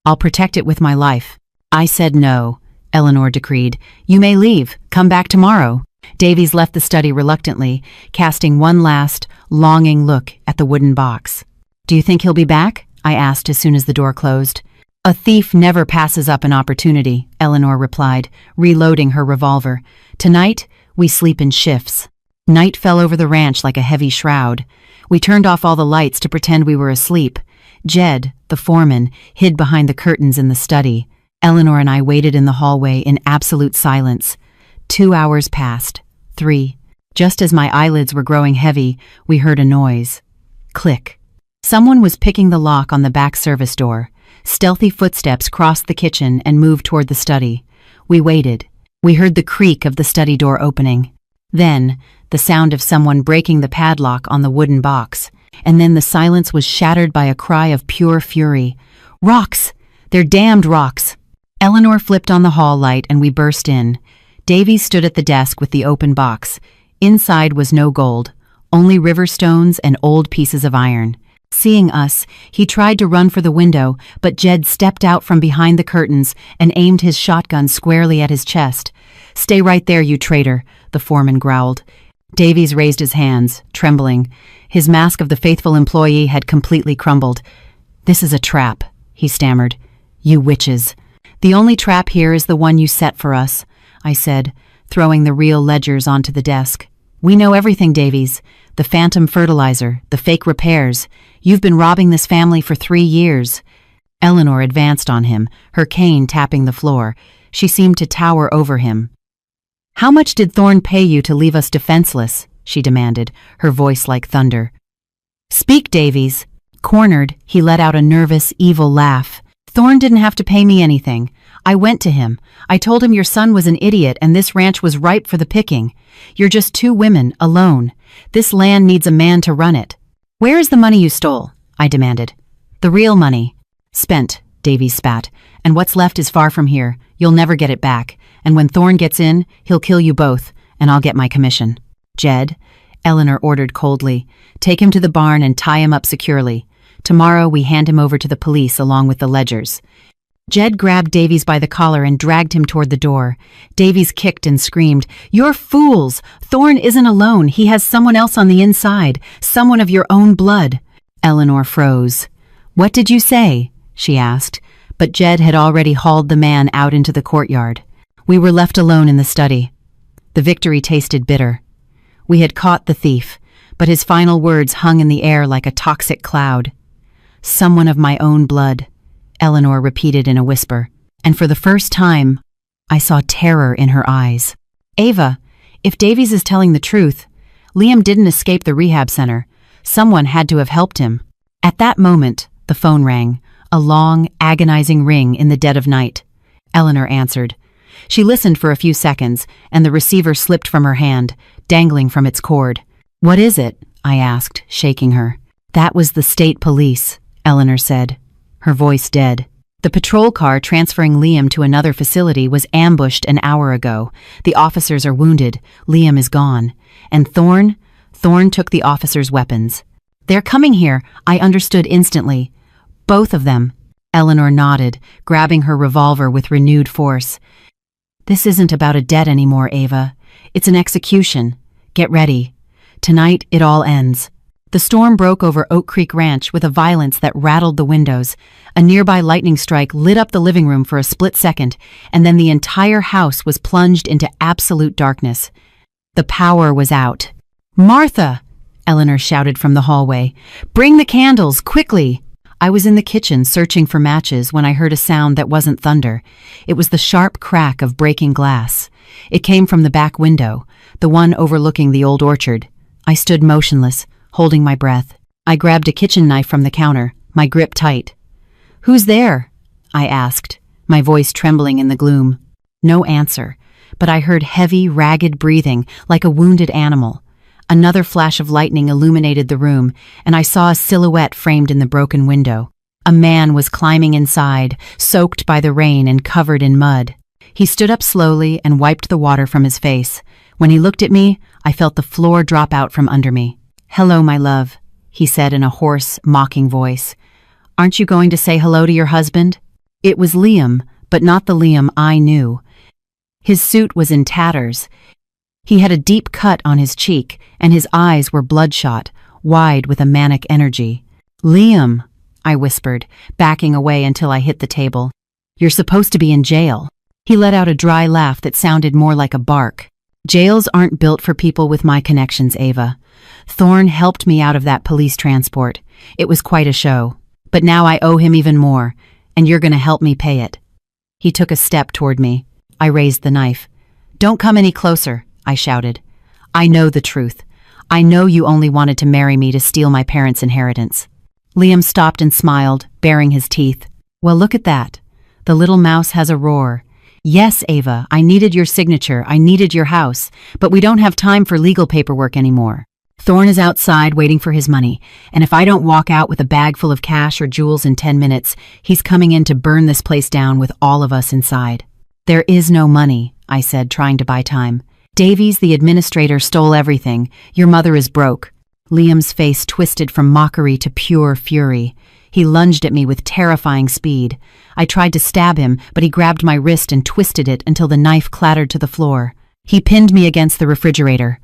I'll protect it with my life." I said no, Eleanor decreed. "You may leave. Come back tomorrow." Davies left the study reluctantly, casting one last, longing look at the wooden box. "Do you think he'll be back?" I asked as soon as the door closed. "A thief never passes up an opportunity," Eleanor replied, reloading her revolver. "Tonight, we sleep in shifts." Night fell over the ranch like a heavy shroud. We turned off all the lights to pretend we were asleep. Jed, the foreman, hid behind the curtains in the study. Eleanor and I waited in the hallway in absolute silence. 2 hours passed. 3. Just as my eyelids were growing heavy, we heard a noise. Click. Someone was picking the lock on the back service door. Stealthy footsteps crossed the kitchen and moved toward the study. We waited. We heard the creak of the study door opening. Then, the sound of someone breaking the padlock on the wooden box. And then the silence was shattered by a cry of pure fury. "Rocks! They're damned rocks!" Eleanor flipped on the hall light and we burst in. Davies stood at the desk with the open box. Inside was no gold, only river stones and old pieces of iron. Seeing us, he tried to run for the window, but Jed stepped out from behind the curtains and aimed his shotgun squarely at his chest. "Stay right there, you traitor," the foreman growled. Davies raised his hands, trembling. His mask of the faithful employee had completely crumbled. "This is a trap," he stammered. "You witches. The only trap here is the one you set for us," I said, throwing the real ledgers onto the desk. "We know everything, Davies. The phantom fertilizer, the fake repairs. You've been robbing this family for 3 years. Eleanor advanced on him, her cane tapping the floor. She seemed to tower over him. "How much did Thorne pay you to leave us defenseless?" she demanded, her voice like thunder. "Speak, Davies." Cornered, he let out a nervous, evil laugh. "Thorne didn't have to pay me anything. I went to him. I told him your son was an idiot and this ranch was ripe for the picking. You're just 2 women, alone. This land needs a man to run it." "Where is the money you stole?" I demanded. "The real money." "Spent," Davies spat. "And what's left is far from here. You'll never get it back. And when Thorne gets in, he'll kill you both, and I'll get my commission." "Jed," Eleanor ordered coldly, "take him to the barn and tie him up securely. Tomorrow we hand him over to the police along with the ledgers." Jed grabbed Davies by the collar and dragged him toward the door. Davies kicked and screamed, "You're fools! Thorne isn't alone. He has someone else on the inside, someone of your own blood." Eleanor froze. "What did you say?" she asked, but Jed had already hauled the man out into the courtyard. We were left alone in the study. The victory tasted bitter. We had caught the thief, but his final words hung in the air like a toxic cloud. "Someone of my own blood," Eleanor repeated in a whisper, and for the first time, I saw terror in her eyes. "Ava, if Davies is telling the truth, Liam didn't escape the rehab center. Someone had to have helped him." At that moment, the phone rang, a long, agonizing ring in the dead of night. Eleanor answered. She listened for a few seconds, and the receiver slipped from her hand, dangling from its cord. "What is it?" I asked, shaking her. "That was the state police," Eleanor said, her voice dead. The patrol car transferring Liam to another facility was ambushed an hour ago. The officers are wounded. Liam is gone. And Thorn? Thorn took the officers' weapons. They're coming here, I understood instantly. Both of them. Eleanor nodded, grabbing her revolver with renewed force. This isn't about a debt anymore, Ava. It's an execution. Get ready. Tonight, it all ends. The storm broke over Oak Creek Ranch with a violence that rattled the windows. A nearby lightning strike lit up the living room for a split second, and then the entire house was plunged into absolute darkness. The power was out. "Martha!" Eleanor shouted from the hallway. "Bring the candles, quickly!" I was in the kitchen searching for matches when I heard a sound that wasn't thunder. It was the sharp crack of breaking glass. It came from the back window, the one overlooking the old orchard. I stood motionless, holding my breath. I grabbed a kitchen knife from the counter, my grip tight. "Who's there?" I asked, my voice trembling in the gloom. No answer, but I heard heavy, ragged breathing like a wounded animal. Another flash of lightning illuminated the room, and I saw a silhouette framed in the broken window. A man was climbing inside, soaked by the rain and covered in mud. He stood up slowly and wiped the water from his face. When he looked at me, I felt the floor drop out from under me. "Hello, my love," he said in a hoarse, mocking voice. "Aren't you going to say hello to your husband?" It was Liam, but not the Liam I knew. His suit was in tatters. He had a deep cut on his cheek, and his eyes were bloodshot, wide with a manic energy. "Liam," I whispered, backing away until I hit the table. "You're supposed to be in jail." He let out a dry laugh that sounded more like a bark. "Jails aren't built for people with my connections, Ava. Thorn helped me out of that police transport. It was quite a show. But now I owe him even more, and you're going to help me pay it." He took a step toward me. I raised the knife. "Don't come any closer," I shouted. "I know the truth. I know you only wanted to marry me to steal my parents' inheritance." Liam stopped and smiled, baring his teeth. "Well, look at that. The little mouse has a roar. Yes, Ava, I needed your signature, I needed your house, but we don't have time for legal paperwork anymore. Thorn is outside waiting for his money, and if I don't walk out with a bag full of cash or jewels in 10 minutes, he's coming in to burn this place down with all of us inside." "There is no money," I said, trying to buy time. "Davies, the administrator, stole everything. Your mother is broke." Liam's face twisted from mockery to pure fury. He lunged at me with terrifying speed. I tried to stab him, but he grabbed my wrist and twisted it until the knife clattered to the floor. He pinned me against the refrigerator.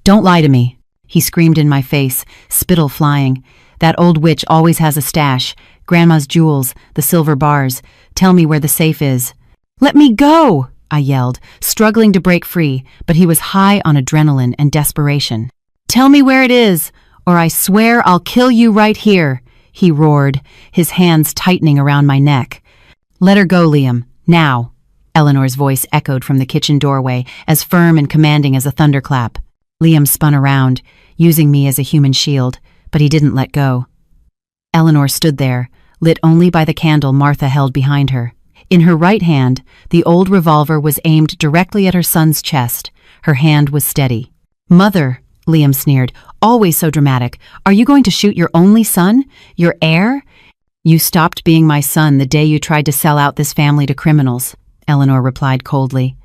"Don't lie to me," he screamed in my face, spittle flying. "That old witch always has a stash. Grandma's jewels, the silver bars. Tell me where the safe is." "Let me go!" I yelled, struggling to break free, but he was high on adrenaline and desperation. "Tell me where it is, or I swear I'll kill you right here," he roared, his hands tightening around my neck. "Let her go, Liam, now." Eleanor's voice echoed from the kitchen doorway, as firm and commanding as a thunderclap. Liam spun around, using me as a human shield, but he didn't let go. Eleanor stood there, lit only by the candle Martha held behind her. In her right hand, the old revolver was aimed directly at her son's chest. Her hand was steady. "Mother," Liam sneered, "always so dramatic. Are you going to shoot your only son? Your heir?" "You stopped being my son the day you tried to sell out this family to criminals," Eleanor replied coldly.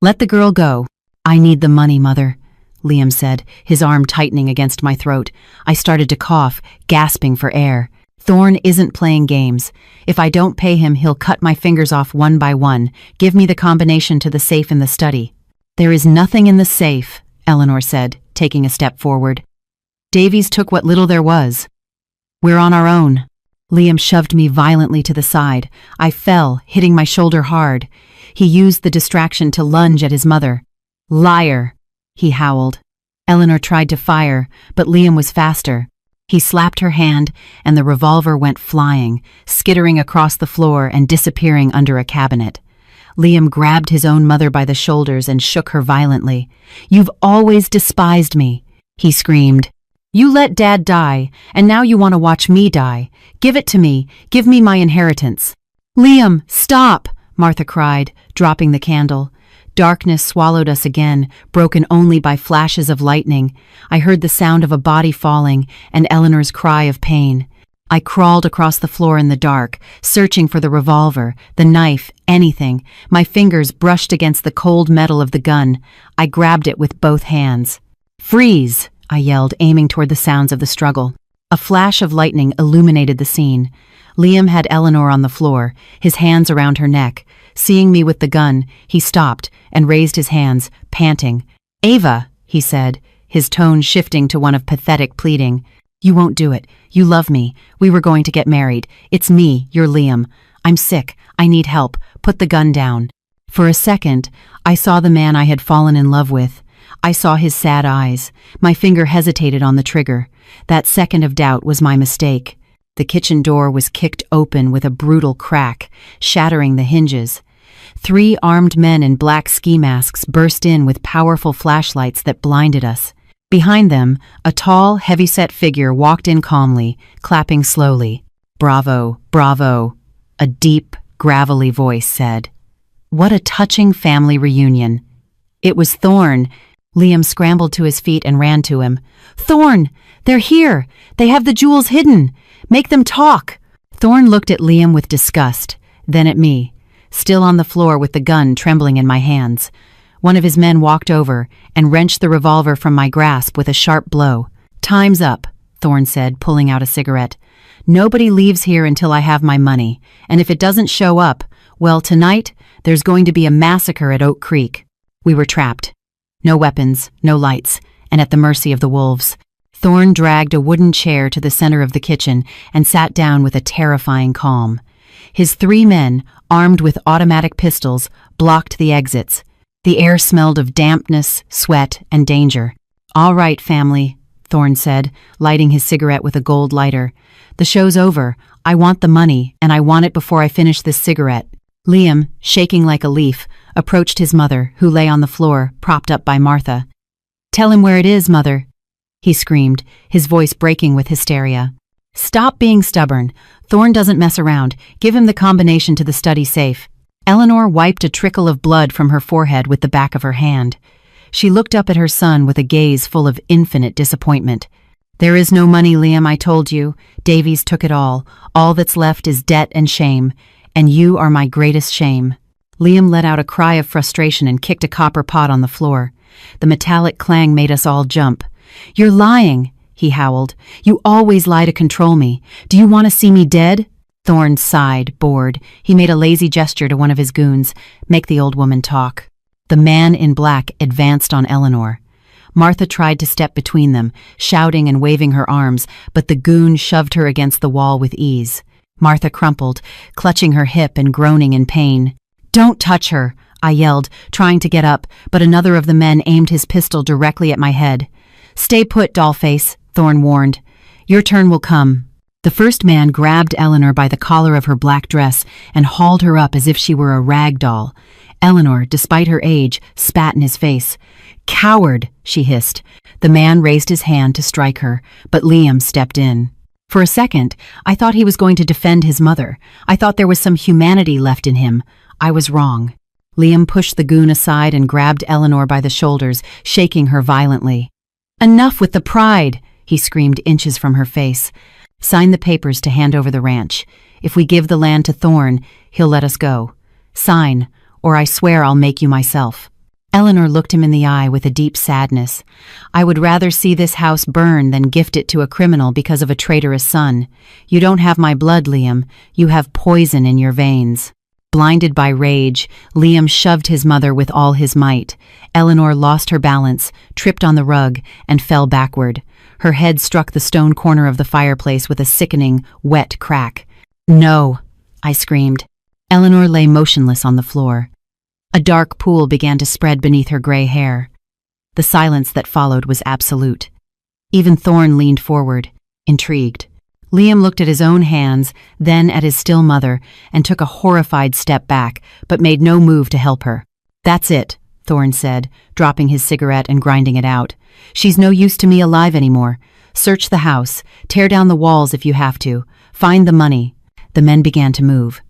"Let the girl go." "I need the money, Mother," Liam said, his arm tightening against my throat. I started to cough, gasping for air. "Thorn isn't playing games. If I don't pay him, he'll cut my fingers off one by one. Give me the combination to the safe in the study." "There is nothing in the safe," Eleanor said, taking a step forward. "Davies took what little there was. We're on our own." Liam shoved me violently to the side. I fell, hitting my shoulder hard. He used the distraction to lunge at his mother. "Liar!" he howled. Eleanor tried to fire, but Liam was faster. He slapped her hand, and the revolver went flying, skittering across the floor and disappearing under a cabinet. Liam grabbed his own mother by the shoulders and shook her violently. "You've always despised me," he screamed. "You let Dad die, and now you want to watch me die. Give it to me. Give me my inheritance." "Liam, stop!" Martha cried, dropping the candle. Darkness swallowed us again, broken only by flashes of lightning. I heard the sound of a body falling and Eleanor's cry of pain. I crawled across the floor in the dark, searching for the revolver, the knife, anything. My fingers brushed against the cold metal of the gun. I grabbed it with both hands. "Freeze!" I yelled, aiming toward the sounds of the struggle. A flash of lightning illuminated the scene. Liam had Eleanor on the floor, his hands around her neck. Seeing me with the gun, he stopped and raised his hands, panting. "Ava," he said, his tone shifting to one of pathetic pleading. "You won't do it. You love me. We were going to get married. It's me, you're Liam. I'm sick. I need help. Put the gun down." For a second, I saw the man I had fallen in love with. I saw his sad eyes. My finger hesitated on the trigger. That second of doubt was my mistake. The kitchen door was kicked open with a brutal crack, shattering the hinges. 3 armed men in black ski masks burst in with powerful flashlights that blinded us. Behind them, a tall, heavy-set figure walked in calmly, clapping slowly. "Bravo, bravo," a deep, gravelly voice said. What a touching family reunion. It was Thorn. Liam scrambled to his feet and ran to him. "Thorn! They're here! They have the jewels hidden! Make them talk!" Thorn looked at Liam with disgust, then at me, still on the floor with the gun trembling in my hands. One of his men walked over and wrenched the revolver from my grasp with a sharp blow. "Time's up," Thorn said, pulling out a cigarette. "Nobody leaves here until I have my money, and if it doesn't show up, well, tonight there's going to be a massacre at Oak Creek." We were trapped. No weapons, no lights, and at the mercy of the wolves. Thorn dragged a wooden chair to the center of the kitchen and sat down with a terrifying calm. His 3 men, armed with automatic pistols, blocked the exits. The air smelled of dampness, sweat, and danger. "All right, family," Thorn said, lighting his cigarette with a gold lighter. "The show's over. I want the money, and I want it before I finish this cigarette." Liam, shaking like a leaf, approached his mother, who lay on the floor, propped up by Martha. "Tell him where it is, Mother," he screamed, his voice breaking with hysteria. "Stop being stubborn. Thorn doesn't mess around. Give him the combination to the study safe." Eleanor wiped a trickle of blood from her forehead with the back of her hand. She looked up at her son with a gaze full of infinite disappointment. "There is no money, Liam, I told you. Davies took it all. All that's left is debt and shame. And you are my greatest shame." Liam let out a cry of frustration and kicked a copper pot on the floor. The metallic clang made us all jump. "You're lying," he howled. "You always lie to control me. Do you want to see me dead?" Thorn sighed, bored. He made a lazy gesture to one of his goons. "Make the old woman talk." The man in black advanced on Eleanor. Martha tried to step between them, shouting and waving her arms, but the goon shoved her against the wall with ease. Martha crumpled, clutching her hip and groaning in pain. "Don't touch her," I yelled, trying to get up, but another of the men aimed his pistol directly at my head. "Stay put, dollface," Thorn warned. "Your turn will come." The first man grabbed Eleanor by the collar of her black dress and hauled her up as if she were a rag doll. Eleanor, despite her age, spat in his face. "Coward," she hissed. The man raised his hand to strike her, but Liam stepped in. For a second, I thought he was going to defend his mother. I thought there was some humanity left in him. I was wrong. Liam pushed the goon aside and grabbed Eleanor by the shoulders, shaking her violently. "Enough with the pride," he screamed inches from her face. "Sign the papers to hand over the ranch. If we give the land to Thorn, he'll let us go. Sign, or I swear I'll make you myself." Eleanor looked him in the eye with a deep sadness. "I would rather see this house burn than gift it to a criminal because of a traitorous son. You don't have my blood, Liam. You have poison in your veins." Blinded by rage, Liam shoved his mother with all his might. Eleanor lost her balance, tripped on the rug, and fell backward. Her head struck the stone corner of the fireplace with a sickening, wet crack. "No," I screamed. Eleanor lay motionless on the floor. A dark pool began to spread beneath her gray hair. The silence that followed was absolute. Even Thorn leaned forward, intrigued. Liam looked at his own hands, then at his still mother, and took a horrified step back, but made no move to help her. "That's it," Thorn said, dropping his cigarette and grinding it out. "She's no use to me alive anymore. Search the house. Tear down the walls if you have to. Find the money." The men began to move.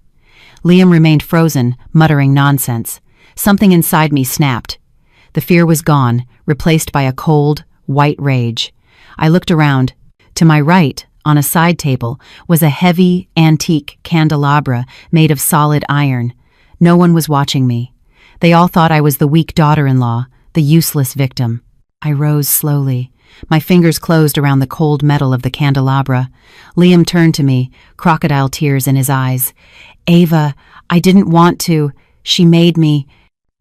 Liam remained frozen, muttering nonsense. Something inside me snapped. The fear was gone, replaced by a cold, white rage. I looked around. To my right, on a side table, was a heavy, antique candelabra made of solid iron. No one was watching me. They all thought I was the weak daughter-in-law, the useless victim. I rose slowly. My fingers closed around the cold metal of the candelabra. Liam turned to me, crocodile tears in his eyes. "Ava, I didn't want to. She made me."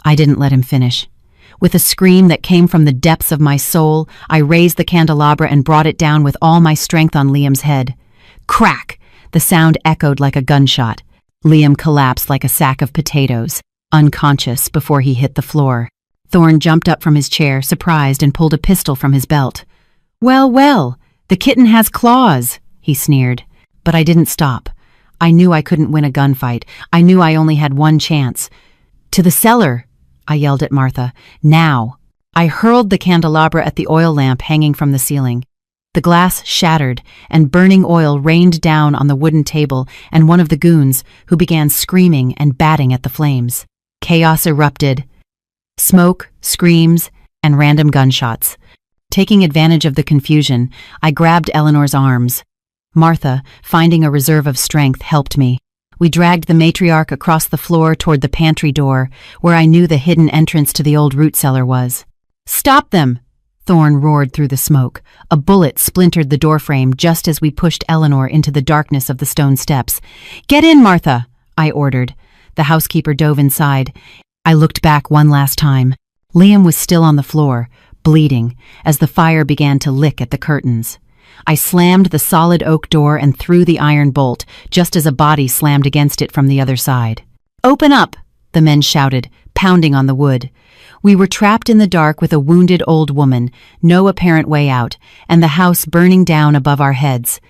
I didn't let him finish. With a scream that came from the depths of my soul, I raised the candelabra and brought it down with all my strength on Liam's head. Crack! The sound echoed like a gunshot. Liam collapsed like a sack of potatoes, unconscious before he hit the floor. Thorn jumped up from his chair, surprised, and pulled a pistol from his belt. "Well, well, the kitten has claws," he sneered. But I didn't stop. I knew I couldn't win a gunfight. I knew I only had one chance. "To the cellar!" I yelled at Martha. "Now!" I hurled the candelabra at the oil lamp hanging from the ceiling. The glass shattered, and burning oil rained down on the wooden table and one of the goons, who began screaming and batting at the flames. Chaos erupted. Smoke, screams, and random gunshots. Taking advantage of the confusion, I grabbed Eleanor's arms. Martha, finding a reserve of strength, helped me. We dragged the matriarch across the floor toward the pantry door, where I knew the hidden entrance to the old root cellar was. "Stop them!" Thorn roared through the smoke. A bullet splintered the doorframe just as we pushed Eleanor into the darkness of the stone steps. "Get in, Martha!" I ordered. The housekeeper dove inside. I looked back one last time. Liam was still on the floor, bleeding, as the fire began to lick at the curtains. I slammed the solid oak door and threw the iron bolt, just as a body slammed against it from the other side. "Open up!" the men shouted, pounding on the wood. We were trapped in the dark with a wounded old woman, no apparent way out, and the house burning down above our heads.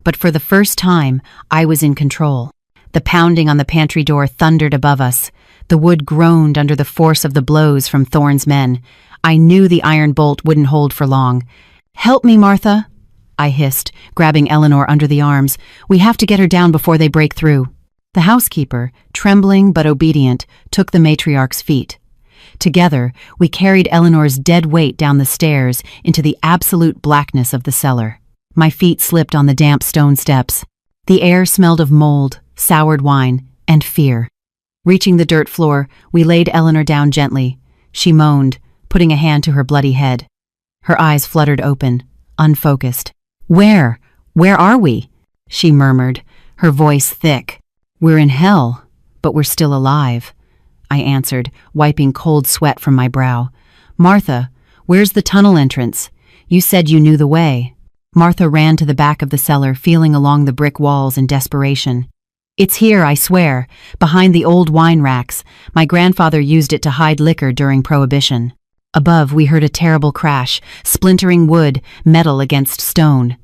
But for the first time, I was in control. The pounding on the pantry door thundered above us. The wood groaned under the force of the blows from Thorn's men. I knew the iron bolt wouldn't hold for long. "Help me, Martha," I hissed, grabbing Eleanor under the arms. "We have to get her down before they break through." The housekeeper, trembling but obedient, took the matriarch's feet. Together, we carried Eleanor's dead weight down the stairs into the absolute blackness of the cellar. My feet slipped on the damp stone steps. The air smelled of mold, soured wine, and fear. Reaching the dirt floor, we laid Eleanor down gently. She moaned, putting a hand to her bloody head. Her eyes fluttered open, unfocused. Where are we?" she murmured, her voice thick. "We're in hell, but we're still alive," I answered, wiping cold sweat from my brow. "Martha, where's the tunnel entrance? You said you knew the way." Martha ran to the back of the cellar, feeling along the brick walls in desperation. "It's here, I swear, behind the old wine racks. My grandfather used it to hide liquor during Prohibition." Above, we heard a terrible crash, splintering wood, metal against stone.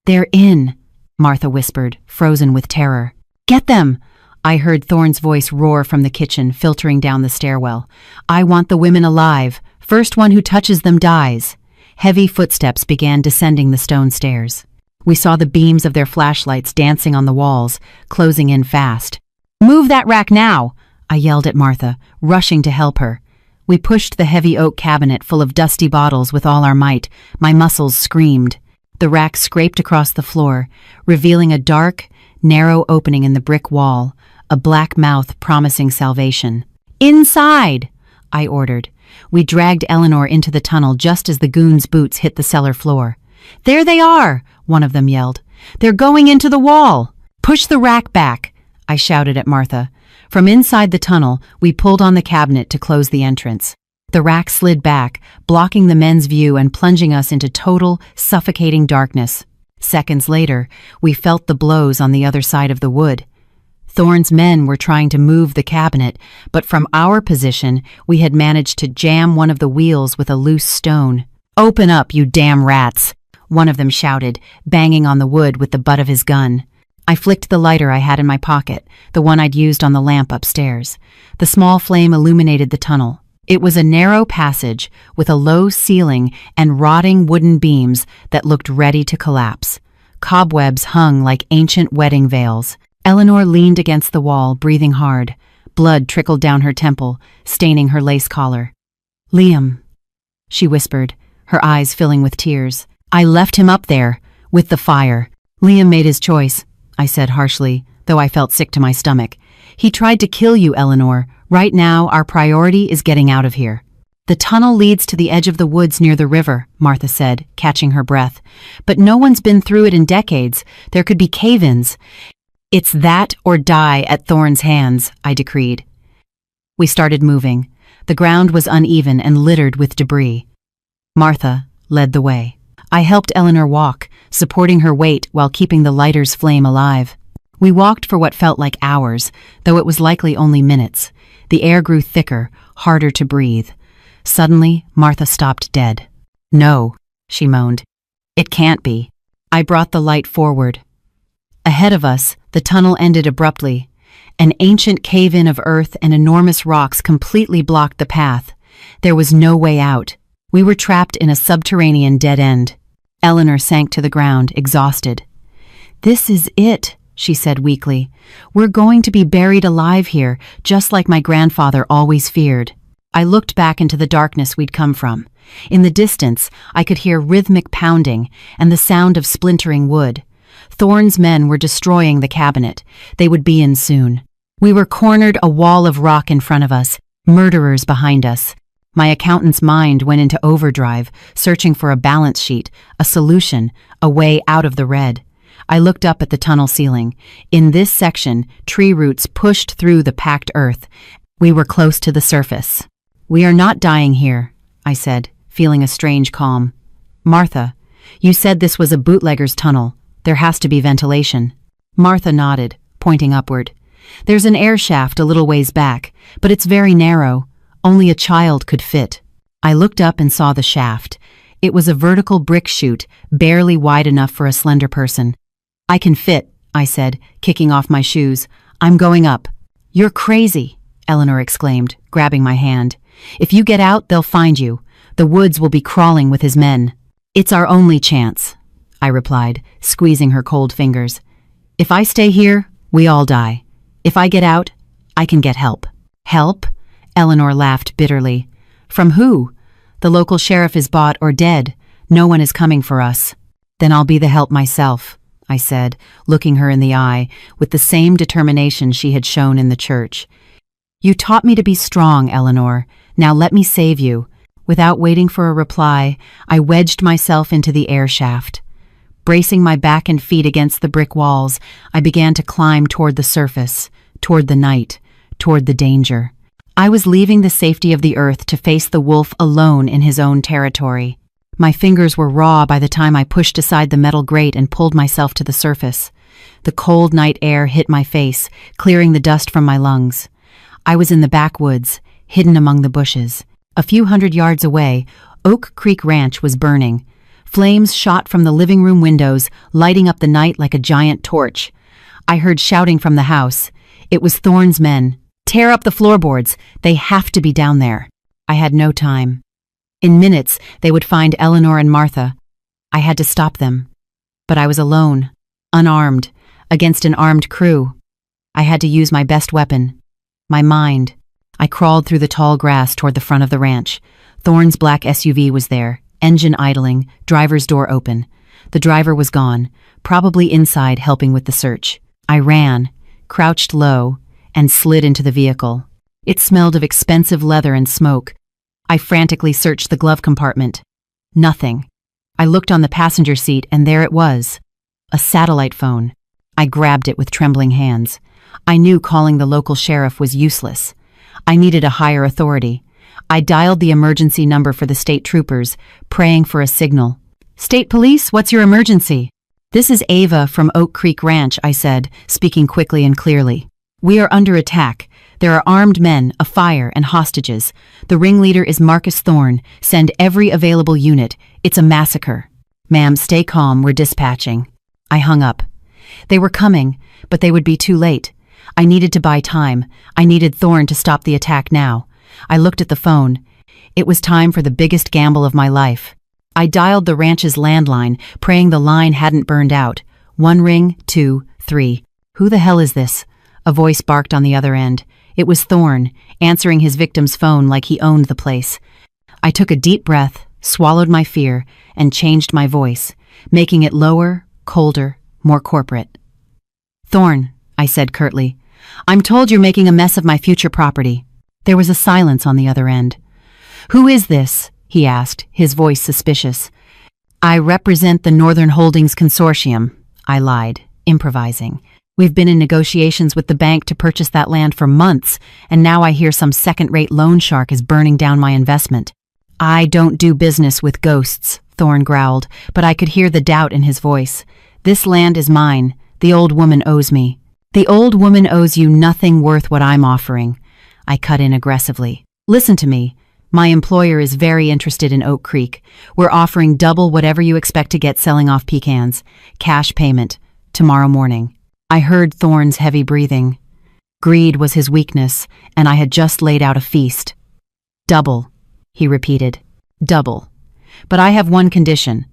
"They're in," Martha whispered, frozen with terror. "Get them!" I heard Thorn's voice roar from the kitchen, filtering down the stairwell. "I want the women alive. First one who touches them dies." Heavy footsteps began descending the stone stairs. We saw the beams of their flashlights dancing on the walls, closing in fast. "Move that rack now!" I yelled at Martha, rushing to help her. We pushed the heavy oak cabinet full of dusty bottles with all our might. My muscles screamed. The rack scraped across the floor, revealing a dark, narrow opening in the brick wall, a black mouth promising salvation. "Inside!" I ordered. We dragged Eleanor into the tunnel just as the goons' boots hit the cellar floor. "There they are!" one of them yelled. "They're going into the wall!" "Push the rack back!" I shouted at Martha. From inside the tunnel, we pulled on the cabinet to close the entrance. The rack slid back, blocking the men's view and plunging us into total, suffocating darkness. Seconds later, we felt the blows on the other side of the wood. Thorn's men were trying to move the cabinet, but from our position, we had managed to jam one of the wheels with a loose stone. "Open up, you damn rats!" one of them shouted, banging on the wood with the butt of his gun. I flicked the lighter I had in my pocket, the one I'd used on the lamp upstairs. The small flame illuminated the tunnel. It was a narrow passage with a low ceiling and rotting wooden beams that looked ready to collapse. Cobwebs hung like ancient wedding veils. Eleanor leaned against the wall, breathing hard. Blood trickled down her temple, staining her lace collar. "Liam," she whispered, her eyes filling with tears. "I left him up there, with the fire. Liam made his choice, I said harshly, though I felt sick to my stomach. He tried to kill you, Eleanor. Right now, our priority is getting out of here. The tunnel leads to the edge of the woods near the river, Martha said, catching her breath. But no one's been through it in decades. There could be cave-ins. It's that or die at Thorne's hands, I decreed. We started moving. The ground was uneven and littered with debris. Martha led the way. I helped Eleanor walk, supporting her weight while keeping the lighter's flame alive. We walked for what felt like hours, though it was likely only minutes. The air grew thicker, harder to breathe. Suddenly, Martha stopped dead. No, she moaned. It can't be. I brought the light forward. Ahead of us, the tunnel ended abruptly. An ancient cave-in of earth and enormous rocks completely blocked the path. There was no way out. We were trapped in a subterranean dead end. Eleanor sank to the ground, exhausted. This is it, she said weakly. We're going to be buried alive here, just like my grandfather always feared. I looked back into the darkness we'd come from. In the distance, I could hear rhythmic pounding and the sound of splintering wood. Thorne's men were destroying the cabinet. They would be in soon. We were cornered, a wall of rock in front of us, murderers behind us. My accountant's mind went into overdrive, searching for a balance sheet, a solution, a way out of the red. I looked up at the tunnel ceiling. In this section, tree roots pushed through the packed earth. We were close to the surface. We are not dying here, I said, feeling a strange calm. Martha, you said this was a bootlegger's tunnel. There has to be ventilation. Martha nodded, pointing upward. There's an air shaft a little ways back, but it's very narrow. Only a child could fit. I looked up and saw the shaft. It was a vertical brick chute, barely wide enough for a slender person. I can fit, I said, kicking off my shoes. I'm going up. You're crazy, Eleanor exclaimed, grabbing my hand. If you get out, they'll find you. The woods will be crawling with his men. It's our only chance, I replied, squeezing her cold fingers. If I stay here, we all die. If I get out, I can get help. Help? Eleanor laughed bitterly. From who? The local sheriff is bought or dead. No one is coming for us. Then I'll be the help myself, I said, looking her in the eye with the same determination she had shown in the church. You taught me to be strong, Eleanor. Now let me save you. Without waiting for a reply, I wedged myself into the air shaft. Bracing my back and feet against the brick walls, I began to climb toward the surface, toward the night, toward the danger. I was leaving the safety of the earth to face the wolf alone in his own territory. My fingers were raw by the time I pushed aside the metal grate and pulled myself to the surface. The cold night air hit my face, clearing the dust from my lungs. I was in the backwoods, hidden among the bushes. A few hundred yards away, Oak Creek Ranch was burning. Flames shot from the living room windows, lighting up the night like a giant torch. I heard shouting from the house. It was Thorne's men. Tear up the floorboards. They have to be down there. I had no time. In minutes, they would find Eleanor and Martha. I had to stop them. But I was alone, unarmed, against an armed crew. I had to use my best weapon, my mind. I crawled through the tall grass toward the front of the ranch. Thorne's black SUV was there, engine idling, driver's door open. The driver was gone, probably inside helping with the search. I ran, crouched low, and slid into the vehicle. It smelled of expensive leather and smoke. I frantically searched the glove compartment. Nothing. I looked on the passenger seat and there it was. A satellite phone. I grabbed it with trembling hands. I knew calling the local sheriff was useless. I needed a higher authority. I dialed the emergency number for the state troopers, praying for a signal. State police, what's your emergency? This is Ava from Oak Creek Ranch, I said, speaking quickly and clearly. We are under attack. There are armed men, a fire, and hostages. The ringleader is Marcus Thorne. Send every available unit. It's a massacre. Ma'am, stay calm. We're dispatching. I hung up. They were coming, but they would be too late. I needed to buy time. I needed Thorne to stop the attack now. I looked at the phone. It was time for the biggest gamble of my life. I dialed the ranch's landline, praying the line hadn't burned out. 1 ring, 2, 3. Who the hell is this? A voice barked on the other end. It was Thorne, answering his victim's phone like he owned the place. I took a deep breath, swallowed my fear, and changed my voice, making it lower, colder, more corporate. "Thorn," I said curtly, "I'm told you're making a mess of my future property." There was a silence on the other end. "Who is this?" he asked, his voice suspicious. "I represent the Northern Holdings Consortium," I lied, improvising. "We've been in negotiations with the bank to purchase that land for months, and now I hear some second-rate loan shark is burning down my investment." "I don't do business with ghosts," Thorn growled, but I could hear the doubt in his voice. "This land is mine. The old woman owes me." "The old woman owes you nothing worth what I'm offering," I cut in aggressively. "Listen to me. My employer is very interested in Oak Creek. We're offering double whatever you expect to get selling off pecans. Cash payment. Tomorrow morning." I heard Thorn's heavy breathing. Greed was his weakness, and I had just laid out a feast. "Double," he repeated. "Double. But I have one condition.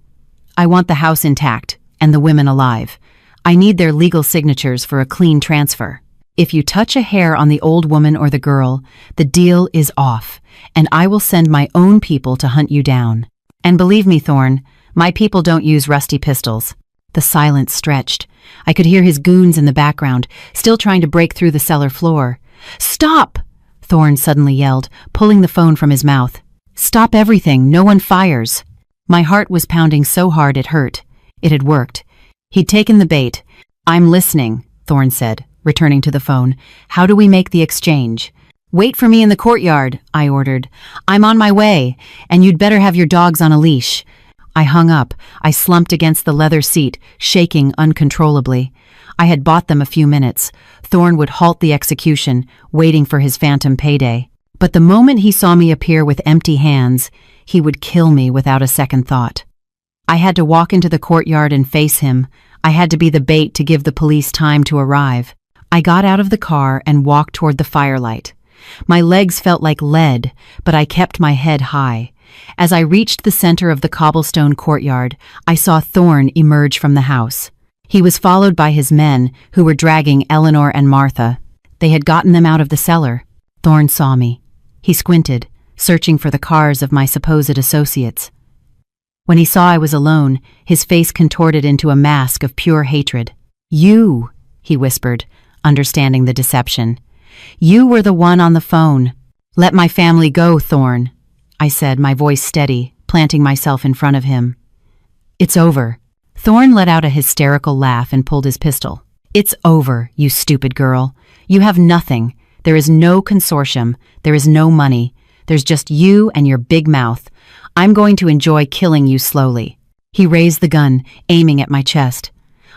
I want the house intact, and the women alive. I need their legal signatures for a clean transfer. If you touch a hair on the old woman or the girl, the deal is off, and I will send my own people to hunt you down. And believe me, Thorn, my people don't use rusty pistols." The silence stretched. I could hear his goons in the background, still trying to break through the cellar floor. "Stop!" Thorn suddenly yelled, pulling the phone from his mouth. "Stop everything, no one fires." My heart was pounding so hard it hurt. It had worked. He'd taken the bait. "I'm listening," Thorn said, returning to the phone. "How do we make the exchange?" "Wait for me in the courtyard," I ordered. "I'm on my way, and you'd better have your dogs on a leash." I hung up. I slumped against the leather seat, shaking uncontrollably. I had bought them a few minutes. Thorn would halt the execution, waiting for his phantom payday. But the moment he saw me appear with empty hands, he would kill me without a second thought. I had to walk into the courtyard and face him. I had to be the bait to give the police time to arrive. I got out of the car and walked toward the firelight. My legs felt like lead, but I kept my head high. As I reached the center of the cobblestone courtyard, I saw Thorn emerge from the house. He was followed by his men, who were dragging Eleanor and Martha. They had gotten them out of the cellar. Thorn saw me. He squinted, searching for the cars of my supposed associates. When he saw I was alone, his face contorted into a mask of pure hatred. "You," he whispered, understanding the deception. "You were the one on the phone." "Let my family go, Thorn," I said, my voice steady, planting myself in front of him. "It's over." Thorn let out a hysterical laugh and pulled his pistol. "It's over, you stupid girl. You have nothing. There is no consortium. There is no money. There's just you and your big mouth. I'm going to enjoy killing you slowly." He raised the gun, aiming at my chest.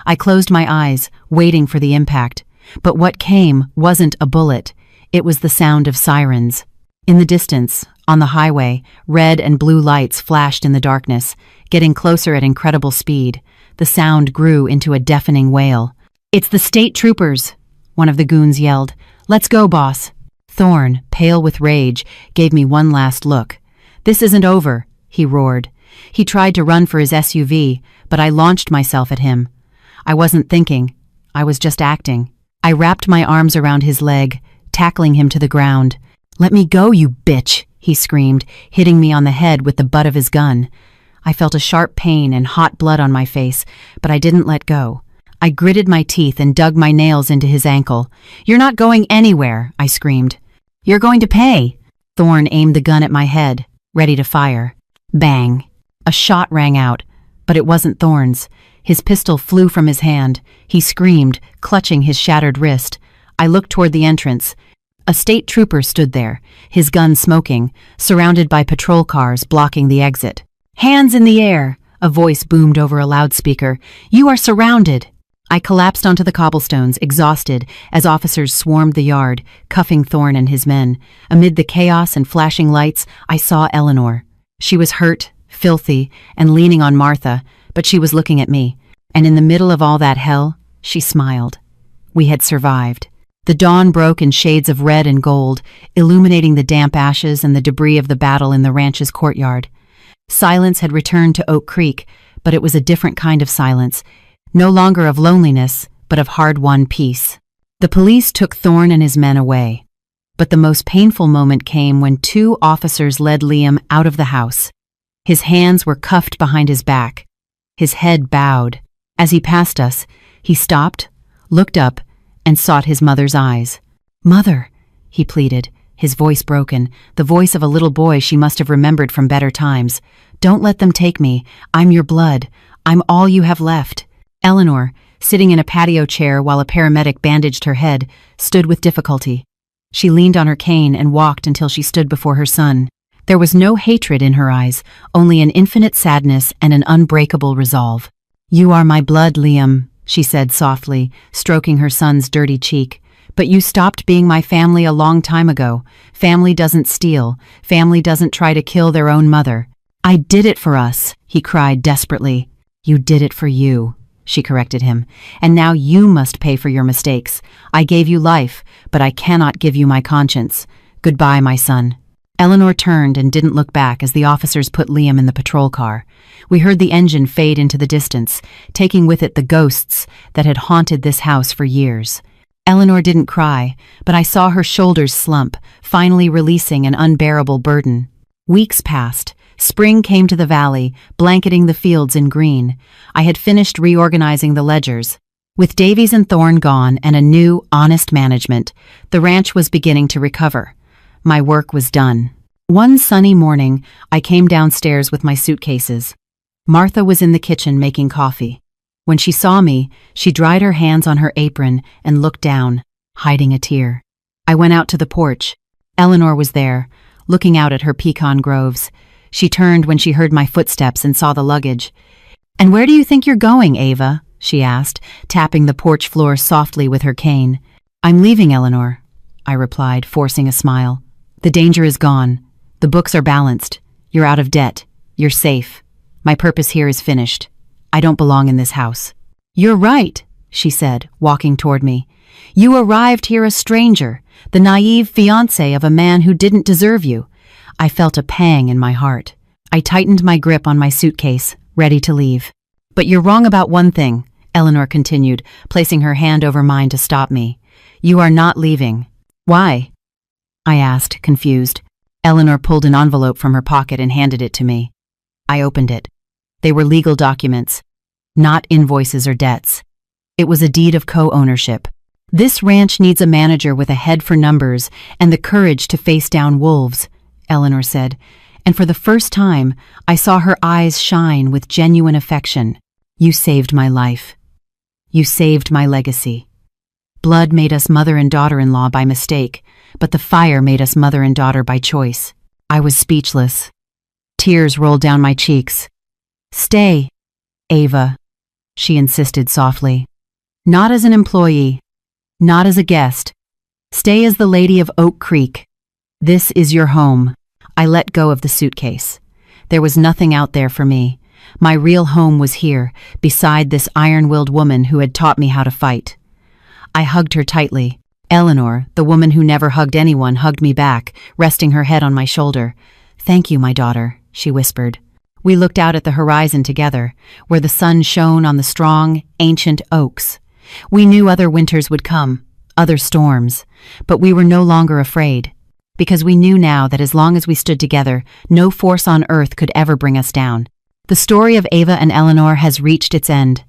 I closed my eyes, waiting for the impact. But what came wasn't a bullet. It was the sound of sirens. In the distance, on the highway, red and blue lights flashed in the darkness, getting closer at incredible speed. The sound grew into a deafening wail. "It's the state troopers," one of the goons yelled. "Let's go, boss." Thorn, pale with rage, gave me one last look. "This isn't over," he roared. He tried to run for his SUV, but I launched myself at him. I wasn't thinking. I was just acting. I wrapped my arms around his leg, tackling him to the ground. "Let me go, you bitch," he screamed, hitting me on the head with the butt of his gun. I felt a sharp pain and hot blood on my face, but I didn't let go. I gritted my teeth and dug my nails into his ankle. "You're not going anywhere," I screamed. "You're going to pay." Thorn aimed the gun at my head, ready to fire. Bang! A shot rang out, but it wasn't Thorn's. His pistol flew from his hand. He screamed, clutching his shattered wrist. I looked toward the entrance. A state trooper stood there, his gun smoking, surrounded by patrol cars blocking the exit. "Hands in the air!" a voice boomed over a loudspeaker. "You are surrounded!" I collapsed onto the cobblestones, exhausted, as officers swarmed the yard, cuffing Thorn and his men. Amid the chaos and flashing lights, I saw Eleanor. She was hurt, filthy, and leaning on Martha, but she was looking at me. And in the middle of all that hell, she smiled. We had survived. The dawn broke in shades of red and gold, illuminating the damp ashes and the debris of the battle in the ranch's courtyard. Silence had returned to Oak Creek, but it was a different kind of silence, no longer of loneliness, but of hard-won peace. The police took Thorn and his men away. But the most painful moment came when 2 officers led Liam out of the house. His hands were cuffed behind his back. His head bowed. As he passed us, He stopped, looked up, and sought his mother's eyes. "Mother," he pleaded, his voice broken, the voice of a little boy she must have remembered from better times. "Don't let them take me. I'm your blood. I'm all you have left." Eleanor, sitting in a patio chair while a paramedic bandaged her head, stood with difficulty. She leaned on her cane and walked until she stood before her son. There was no hatred in her eyes, only an infinite sadness and an unbreakable resolve. "You are my blood, Liam," she said softly, stroking her son's dirty cheek. "But you stopped being my family a long time ago. Family doesn't steal. Family doesn't try to kill their own mother." "I did it for us," he cried desperately. "You did it for you," she corrected him. "And now you must pay for your mistakes. I gave you life, but I cannot give you my conscience. Goodbye, my son." Eleanor turned and didn't look back as the officers put Liam in the patrol car. We heard the engine fade into the distance, taking with it the ghosts that had haunted this house for years. Eleanor didn't cry, but I saw her shoulders slump, finally releasing an unbearable burden. Weeks passed. Spring came to the valley, blanketing the fields in green. I had finished reorganizing the ledgers. With Davies and Thorne gone and a new, honest management, the ranch was beginning to recover. My work was done. One sunny morning, I came downstairs with my suitcases. Martha was in the kitchen making coffee. When she saw me, she dried her hands on her apron and looked down, hiding a tear. I went out to the porch. Eleanor was there, looking out at her pecan groves. She turned when she heard my footsteps and saw the luggage. "And where do you think you're going, Ava?" she asked, tapping the porch floor softly with her cane. "I'm leaving, Eleanor," I replied, forcing a smile. "The danger is gone. The books are balanced. You're out of debt. You're safe. My purpose here is finished. I don't belong in this house." "You're right," she said, walking toward me. "You arrived here a stranger, the naive fiancé of a man who didn't deserve you." I felt a pang in my heart. I tightened my grip on my suitcase, ready to leave. "But you're wrong about one thing," Eleanor continued, placing her hand over mine to stop me. "You are not leaving." "Why?" I asked, confused. Eleanor pulled an envelope from her pocket and handed it to me. I opened it. They were legal documents, not invoices or debts. It was a deed of co-ownership. "This ranch needs a manager with a head for numbers and the courage to face down wolves," Eleanor said, and for the first time, I saw her eyes shine with genuine affection. "You saved my life. You saved my legacy. Blood made us mother and daughter-in-law by mistake, but the fire made us mother and daughter by choice." I was speechless. Tears rolled down my cheeks. "Stay, Ava," she insisted softly. "Not as an employee, not as a guest. Stay as the Lady of Oak Creek. This is your home." I let go of the suitcase. There was nothing out there for me. My real home was here, beside this iron-willed woman who had taught me how to fight. I hugged her tightly. Eleanor, the woman who never hugged anyone, hugged me back, resting her head on my shoulder. "Thank you, my daughter," she whispered. We looked out at the horizon together, where the sun shone on the strong, ancient oaks. We knew other winters would come, other storms, but we were no longer afraid, because we knew now that as long as we stood together, no force on earth could ever bring us down. The story of Ava and Eleanor has reached its end,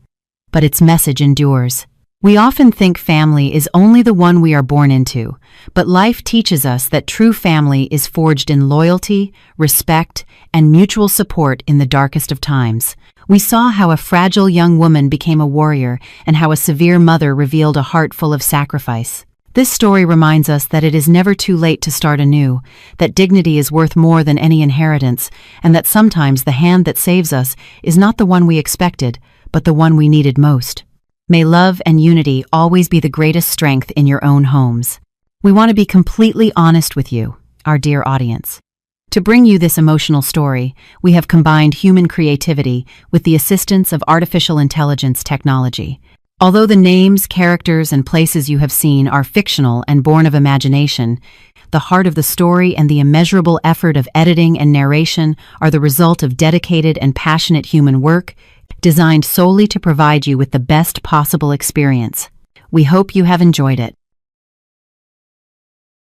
but its message endures. We often think family is only the one we are born into, but life teaches us that true family is forged in loyalty, respect, and mutual support in the darkest of times. We saw how a fragile young woman became a warrior and how a severe mother revealed a heart full of sacrifice. This story reminds us that it is never too late to start anew, that dignity is worth more than any inheritance, and that sometimes the hand that saves us is not the one we expected, but the one we needed most. May love and unity always be the greatest strength in your own homes. We want to be completely honest with you, our dear audience. To bring you this emotional story, we have combined human creativity with the assistance of artificial intelligence technology. Although the names, characters, and places you have seen are fictional and born of imagination, the heart of the story and the immeasurable effort of editing and narration are the result of dedicated and passionate human work, designed solely to provide you with the best possible experience. We hope you have enjoyed it.